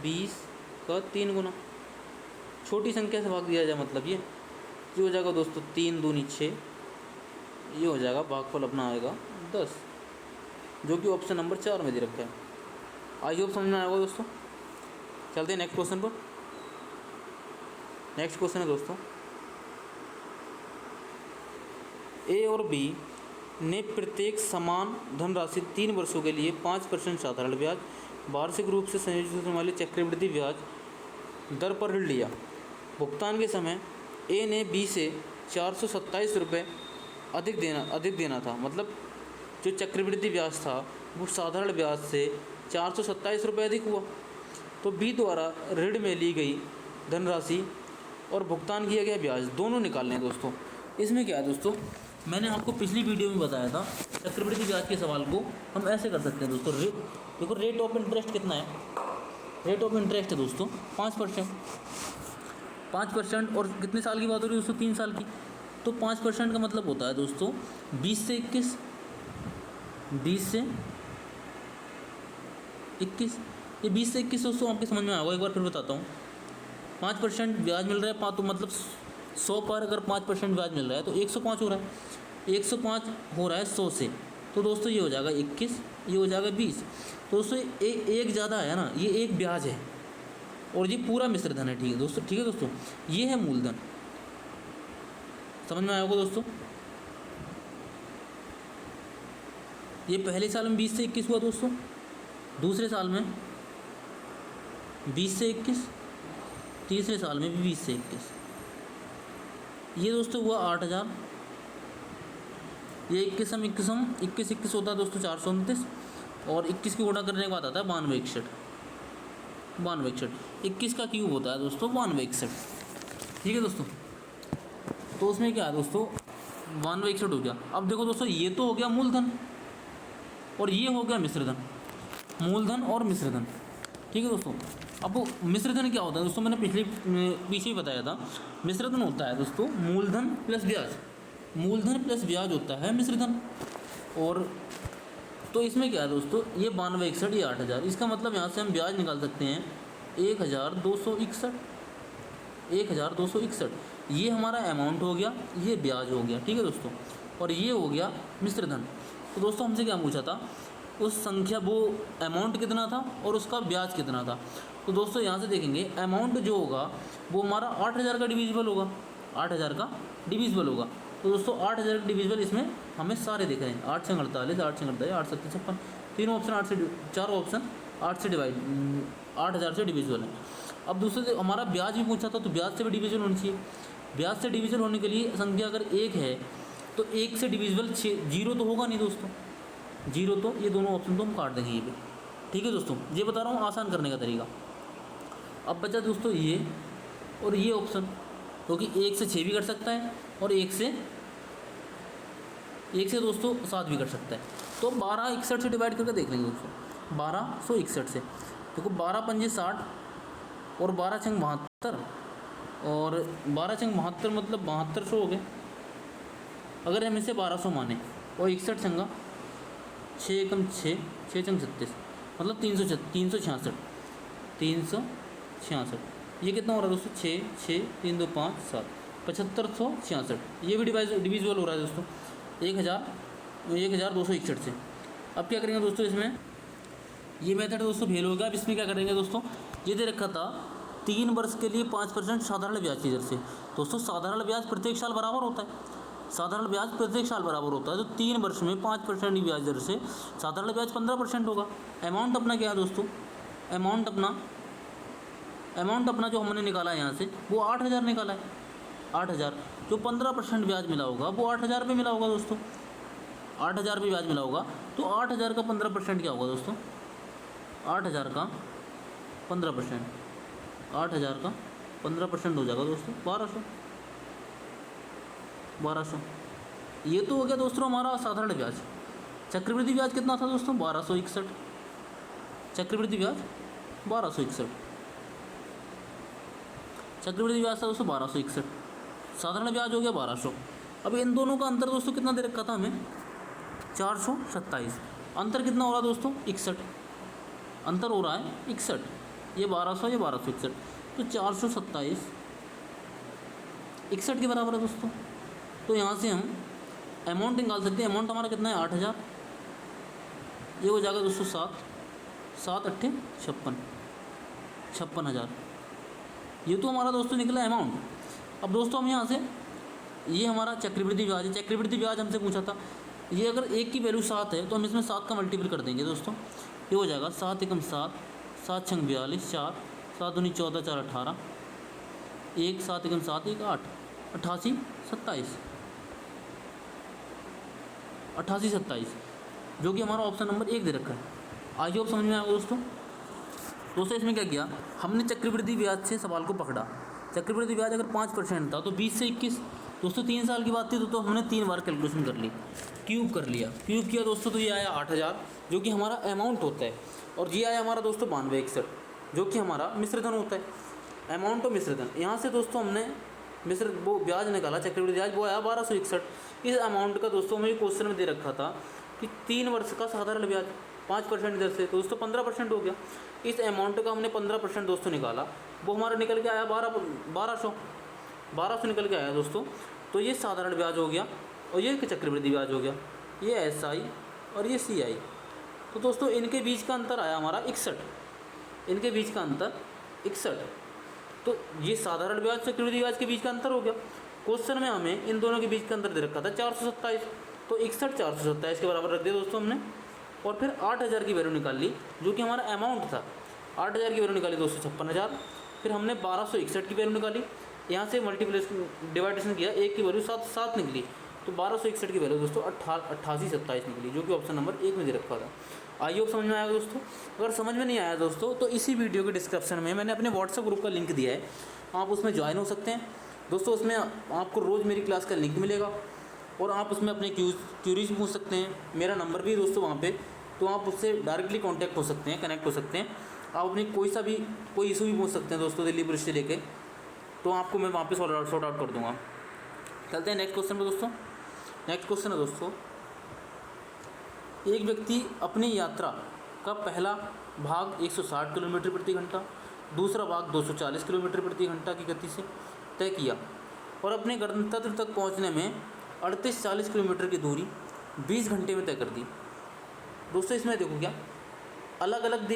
20 का 3 गुना, छोटी संख्या से भाग दिया जाए मतलब ये हो जाएगा दोस्तों 3 दूनी 6, ये हो जाएगा भागफल अपना आएगा 10, जो कि ऑप्शन नंबर 4 में दे रखा है। आई होप समझ में आएगा दोस्तों। चलते हैं नेक्स्ट क्वेश्चन पर। नेक्स्ट क्वेश्चन है दोस्तों, ए और बी ने प्रत्येक समान धनराशि 3 वर्षों के लिए 5% साधारण ब्याज, वार्षिक रूप से संयोजित होने वाले चक्रवृद्धि ब्याज दर पर ऋण लिया। भुगतान के समय ए ने बी से 427 रुपये अधिक देना था, मतलब जो चक्रवृद्धि ब्याज था वो साधारण ब्याज से 427 रुपये अधिक हुआ। तो बी द्वारा ऋण में ली गई धनराशि और भुगतान किया गया ब्याज दोनों निकालने हैं दोस्तों। इसमें क्या है दोस्तों, मैंने आपको पिछली वीडियो में बताया था चक्रवृद्धि ब्याज के सवाल को हम ऐसे कर सकते हैं दोस्तों। देखो रेट ऑफ इंटरेस्ट कितना है, रेट ऑफ इंटरेस्ट है दोस्तों 5%, और कितने साल की बात हो रही है दोस्तों, 3 साल की। तो 5% का मतलब होता है दोस्तों 20 से 21, 20 से 21, ये 20 से 21 दोस्तों आपके समझ में आएगा। एक बार फिर बताता हूँ, 5% ब्याज मिल रहा है, तो मतलब 100 पर अगर 5% ब्याज मिल रहा है तो 105 हो रहा है, 105 हो रहा है 100 से, तो दोस्तों ये हो जाएगा 21, ये हो जाएगा 20। तो दोस्तों एक ज़्यादा है ना, ये एक ब्याज है और ये पूरा मिश्र धन है। ठीक है दोस्तों, ठीक है दोस्तों, ये है मूलधन। समझ में आया होगा दोस्तों। ये पहले साल में 20 से 21 हुआ दोस्तों, दूसरे साल में 20 से 21, तीसरे साल में भी 20 से 21। ये दोस्तों हुआ 8000, ये 21 होता है दोस्तों 429, और 21 की गुणा करने के बाद आता है 92 61, 21 का क्यूब होता है दोस्तों 92 61। ठीक है दोस्तों, तो उसमें क्या है दोस्तों 92 61 हो गया। अब देखो दोस्तों, ये तो हो गया मूलधन और ये हो गया मिश्रधन, मूलधन और मिश्रधन। ठीक है दोस्तों, अब वो मिश्रधन क्या होता है दोस्तों, मैंने पीछे ही बताया था। मिश्रधन होता है दोस्तों मूलधन प्लस ब्याज, मूलधन प्लस ब्याज होता है मिश्रधन। और तो इसमें क्या है दोस्तों, ये 92 61, ये 8000, इसका मतलब यहाँ से हम ब्याज निकाल सकते हैं 1261, 1261 ये हमारा अमाउंट हो गया, ये ब्याज हो गया। ठीक है दोस्तों, और ये हो गया मिश्रधन। तो दोस्तों हमसे क्या पूछा था, उस संख्या वो अमाउंट कितना था और उसका ब्याज कितना था। तो दोस्तों यहाँ से देखेंगे अमाउंट जो होगा वो हमारा 8000 का डिविजिबल होगा, 8000 का डिविजिबल होगा। तो दोस्तों 8000 का डिविजिबल इसमें हमें सारे दिख रहे हैं, 8 से 48, 8 से 48, 8 7 56, तीनों ऑप्शन 8 से 4 ऑप्शन 8 से डिवाइड 8000 से डिविजिबल है। अब दूसरे हमारा ब्याज भी पूछा था, तो ब्याज से भी डिविजन होनी चाहिए। ब्याज से डिविजन होने के लिए संख्या अगर 1 है तो 1 से डिविजिबल 0 तो होगा नहीं दोस्तों, 0 तो ये दोनों ऑप्शन तो हम काट देंगे ये पे। ठीक है दोस्तों, ये बता रहा हूँ आसान करने का तरीका। अब बचा दोस्तों ये और ये ऑप्शन, क्योंकि 1 से 6 भी कर सकता है और 1 से दोस्तों 7 भी कर सकता है। तो 1261 से डिवाइड करके देख लेंगे दोस्तों, 1261 से। देखो 12 पंजे 60 और 12 छंग 72, और 12 छंग 72 मतलब 7200 हो गए अगर हम इसे 1200 माने, और 61 छंगा 6 एकम 6, 6 छंग 36 मतलब 366। ये कितना हो रहा है दोस्तों, 6 6 3 2 5 7 7566। ये भी डिविजिबल हो रहा है दोस्तों 1261 से। अब क्या करेंगे दोस्तों, इसमें ये मेथड दोस्तों फेल हो गया। अब इसमें क्या करेंगे दोस्तों, ये दे रखा था 3 वर्ष के लिए 5% साधारण ब्याज की दर से। दोस्तों साधारण ब्याज प्रत्येक साल बराबर होता है, साधारण ब्याज प्रत्येक साल बराबर होता है। तो 3 वर्ष में 5% की ब्याज दर से साधारण ब्याज 15% होगा। अमाउंट अपना क्या है दोस्तों, अमाउंट अपना जो हमने निकाला है यहाँ से वो 8000 निकाला है। 8000 जो 15% ब्याज मिला होगा वो 8000 पे मिला होगा दोस्तों, 8000 पे ब्याज मिला होगा। तो 8000 का 15% क्या होगा दोस्तों, 8000 का 15%, 8000 का 15% हो जाएगा दोस्तों 1200। ये तो हो गया दोस्तों हमारा साधारण ब्याज। चक्रवृद्धि ब्याज कितना था दोस्तों, 1261। चक्रवृद्धि ब्याज 1261, चक्रवृद्धि ब्याज था दोस्तों 1261, साधारण ब्याज हो गया 1200। अब इन दोनों का अंतर दोस्तों कितना दे रखा था हमें, 427। अंतर कितना हो रहा है दोस्तों? 61। अंतर हो रहा है 61, ये 1200, ये 1261, तो 427 61 के बराबर है दोस्तों। तो यहाँ से हम अमाउंट निकाल सकते हैं। अमाउंट हमारा कितना है? 8000। ये हो जाएगा दोस्तों 7 अट्ठे 56,000। ये तो हमारा दोस्तों निकला अमाउंट। अब दोस्तों हम यहाँ से, ये हमारा चक्रवृद्धि ब्याज है। चक्रवृद्धि ब्याज हमसे पूछा था, ये अगर एक की वैल्यू 7 है तो हम इसमें 7 का मल्टीपल कर देंगे दोस्तों। ये हो जाएगा 7 एकम 7, 7 छंग 42, 4, 7 दूनी 14, 4 18, 1 7 एकम 7 1 8, 88 27, 88 27, जो कि हमारा ऑप्शन नंबर 1 दे रखा है। आई होप समझ में आएगा दोस्तों। दोस्तों इसमें क्या किया हमने? चक्रवृद्धि ब्याज से सवाल को पकड़ा। चक्रवृद्धि ब्याज अगर 5% था तो 20 से 21, दोस्तों 3 साल की बात थी तो हमने 3 बार कैलकुलेशन कर ली, क्यूब कर लिया। क्यूब किया दोस्तों तो ये आया 8000, जो कि हमारा अमाउंट होता है। और ये आया हमारा दोस्तों 9261, जो कि हमारा मिश्रधन होता है। अमाउंट और मिश्रधन, यहाँ से दोस्तों हमने वो ब्याज निकाला, चक्रवृद्धि ब्याज, वो आया 1261। इस अमाउंट का दोस्तों हमें क्वेश्चन में दे रखा था कि 3 वर्ष का साधारण ब्याज 5% दर से, तो दोस्तों 15% हो गया। इस अमाउंट का हमने 15% दोस्तों निकाला, वो हमारा निकल के आया 1200 निकल के आया दोस्तों। तो ये साधारण ब्याज हो गया और ये चक्रवृद्धि ब्याज हो गया, ये SI और ये CI। तो दोस्तों इनके बीच का अंतर आया हमारा 61, इनके बीच का अंतर 61। तो ये साधारण ब्याज चक्रवृद्धि ब्याज के बीच का अंतर हो गया। क्वेश्चन में हमें इन दोनों के बीच का अंतर दे रखा था 427, तो 61 427 के बराबर रख दिया दोस्तों हमने। और फिर 8000 की वैल्यू निकाल ली, जो कि हमारा अमाउंट था। 8000 की वैल्यू निकाली दोस्तों 56,000। फिर हमने 1261 की वैल्यू निकाली, यहाँ से मल्टीप्लिकेशन डिवाइडेशन किया, 1 की वैल्यू 7 निकली, तो 1261 की वैल्यू दोस्तों 88 27 निकली, जो कि ऑप्शन नंबर 1 में दे रखा था। आई होप समझ में आया दोस्तों। अगर समझ में नहीं आया दोस्तों तो इसी वीडियो के डिस्क्रिप्शन में मैंने अपने व्हाट्सएप ग्रुप का लिंक दिया है, आप उसमें ज्वाइन हो सकते हैं दोस्तों। उसमें आपको रोज़ मेरी क्लास का लिंक मिलेगा और आप उसमें अपने क्यूरीज पूछ सकते हैं। मेरा नंबर भी है दोस्तों वहाँ पे, तो आप उससे डायरेक्टली कांटेक्ट हो सकते हैं, कनेक्ट हो सकते हैं। आप अपनी कोई इशू भी पूछ सकते हैं दोस्तों, दिल्ली पुलिस से लेके, तो आपको मैं वहाँ पे सॉर्ट आउट कर दूँगा। चलते हैं नेक्स्ट क्वेश्चन पर दोस्तों। नेक्स्ट क्वेश्चन है दोस्तों, एक व्यक्ति अपनी यात्रा का पहला भाग 160 किलोमीटर प्रति घंटा, दूसरा भाग 240 किलोमीटर प्रति घंटा की गति से तय किया और अपने गंतव्य तक पहुंचने में 38-40 किलोमीटर की दूरी 20 घंटे में तय कर दी। दोस्तों इसमें देखो क्या अलग अलग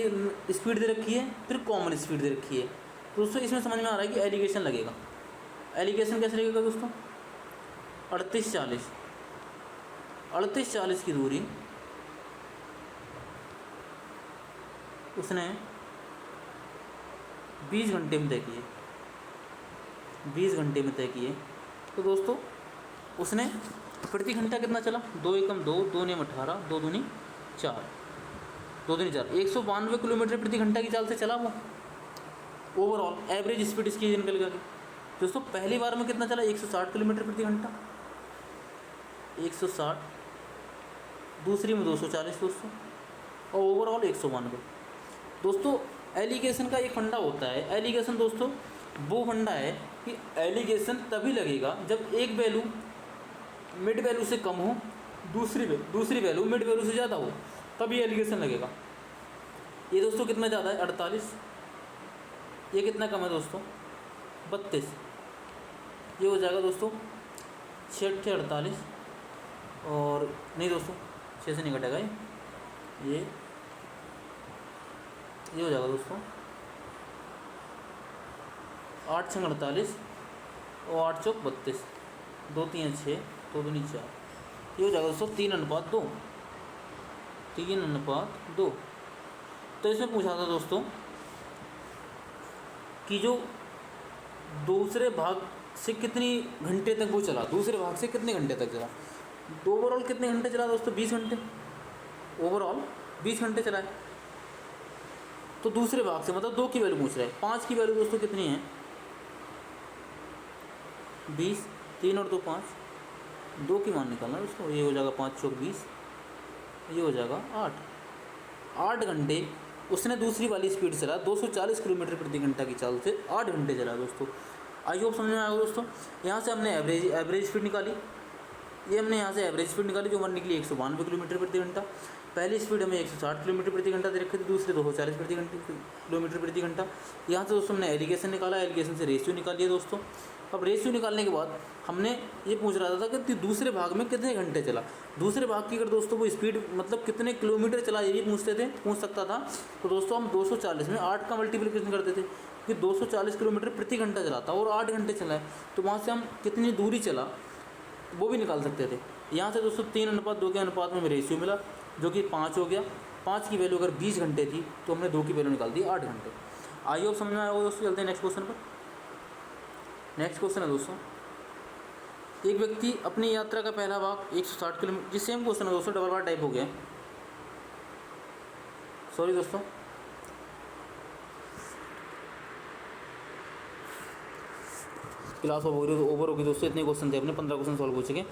स्पीड दे रखी है, फिर कॉमन स्पीड दे रखी है। दोस्तों इसमें समझ में आ रहा है कि एलिगेशन लगेगा। एलिगेशन कैसे लगेगा दोस्तों? 38-40 की दूरी उसने 20 घंटे में तय किए, 20 घंटे में तय किए। तो दोस्तों उसने प्रति घंटा कितना चला? 2 एकम 2, 2 नियम 18, 2 दूनी 4, 2 दूनी 4, 192 किलोमीटर प्रति घंटा की चाल से चला वो। ओवरऑल एवरेज स्पीड इसकी निकल गई दोस्तों। पहली बार में कितना चला? 160 किलोमीटर प्रति घंटा, 160, दूसरी में 240 दोस्तों, और ओवरऑल 192। दोस्तों एलिगेशन का एक फंडा होता है। एलिगेशन दोस्तों वो फंडा है कि एलिगेशन तभी लगेगा जब एक वैल्यू मिड वैल्यू से कम हो, दूसरी वैल्यू मिड वैल्यू से ज़्यादा हो, तभी एलिगेशन लगेगा। ये दोस्तों कितना ज़्यादा है? 48। ये कितना कम है दोस्तों? 32। ये हो जाएगा दोस्तों 6 48, और नहीं दोस्तों 6 से नहीं घटेगा ये हो जाएगा दोस्तों 8 6 48 और 8 चौक 32, 2 3 6, 2 दूनी 4, ये हो जाएगा दोस्तों 3:2, 3:2। तो इसमें पूछा था दोस्तों कि जो दूसरे भाग से कितनी घंटे तक वो चला, दूसरे भाग से कितने घंटे तक चला। ओवरऑल कितने घंटे चला दोस्तों? 20 घंटे। ओवरऑल 20 घंटे चला है। तो दूसरे भाग से मतलब 2 की वैल्यू पूछ रहा है। 5 की वैल्यू दोस्तों कितनी है? 20, 3 और 2 5, 2 की मान निकालना दोस्तों। ये हो जाएगा 5 चौक 20, ये हो जाएगा 8 घंटे उसने दूसरी वाली स्पीड चला, 240 किलोमीटर प्रति घंटा की चाल से 8 घंटे चला दोस्तों। आई होप समझ में आएगा दोस्तों। यहाँ से हमने एवरेज स्पीड निकाली, ये हमने यहाँ से एवरेज स्पीड निकाली जो हमारी निकली 192 किलोमीटर प्रति घंटा। पहली स्पीड हमें 160 किलोमीटर प्रति घंटा दे रखी थी, दूसरी 240 किलोमीटर प्रति घंटा। यहाँ से दोस्तों हमने एलिगेशन निकाला, एलिगेशन से रेशियो निकालिए दोस्तों। अब रेशियो निकालने के बाद हमने ये पूछ रहा था कि दूसरे भाग में कितने घंटे चला। दूसरे भाग की अगर दोस्तों वो स्पीड मतलब कितने किलोमीटर चला ये भी पूछ सकता था, तो दोस्तों हम 240 में 8 का मल्टीप्लिकेशन करते थे कि 240 किलोमीटर प्रति घंटा चलाता और 8 घंटे चला है, तो वहाँ से हम कितनी दूरी चला वो भी निकाल सकते थे। यहाँ से दोस्तों 3:2 के अनुपात में हमें रेशियो मिला जो कि 5 हो गया। 5 की वैल्यू अगर 20 घंटे थी तो हमने 2 की वैल्यू निकाल दी 8 घंटे। आई होप समझ में आया होगा दोस्तों। चलते हैं नेक्स्ट क्वेश्चन पर। नेक्स्ट क्वेश्चन है दोस्तों, एक व्यक्ति अपनी यात्रा का पहला भाग 160 किलोमीटर, सेम क्वेश्चन है दोस्तों, डबल बार टाइप हो गया, सॉरी दोस्तों। क्लास ओवर होगी दोस्तों, इतने क्वेश्चन थे अपने, 15 क्वेश्चन सॉल्व हो चुके।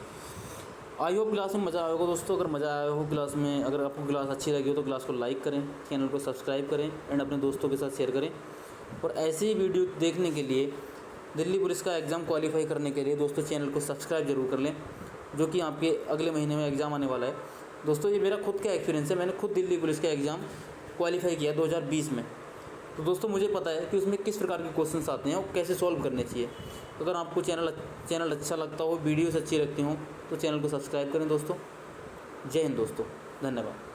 आई होप क्लास में मज़ा आया होगा दोस्तों। अगर मज़ा आया हो क्लास में, अगर आपको क्लास अच्छी लगी हो तो क्लास को लाइक करें, चैनल को सब्सक्राइब करें एंड अपने दोस्तों के साथ शेयर करें। और ऐसे ही वीडियो देखने के लिए, दिल्ली पुलिस का एग्ज़ाम क्वालिफाई करने के लिए दोस्तों चैनल को सब्सक्राइब जरूर कर लें, जो कि आपके अगले महीने में एग्ज़ाम आने वाला है दोस्तों। ये मेरा खुद का एक्सपीरियंस है, मैंने खुद दिल्ली पुलिस का एग्ज़ाम क्वालिफाई किया 2020 में, तो दोस्तों मुझे पता है कि उसमें किस प्रकार के क्वेश्चंस आते हैं और कैसे सॉल्व करने चाहिए। अगर आपको चैनल अच्छा लगता हो, वीडियोस अच्छी लगती हों तो चैनल को सब्सक्राइब करें दोस्तों। जय हिंद दोस्तों, धन्यवाद।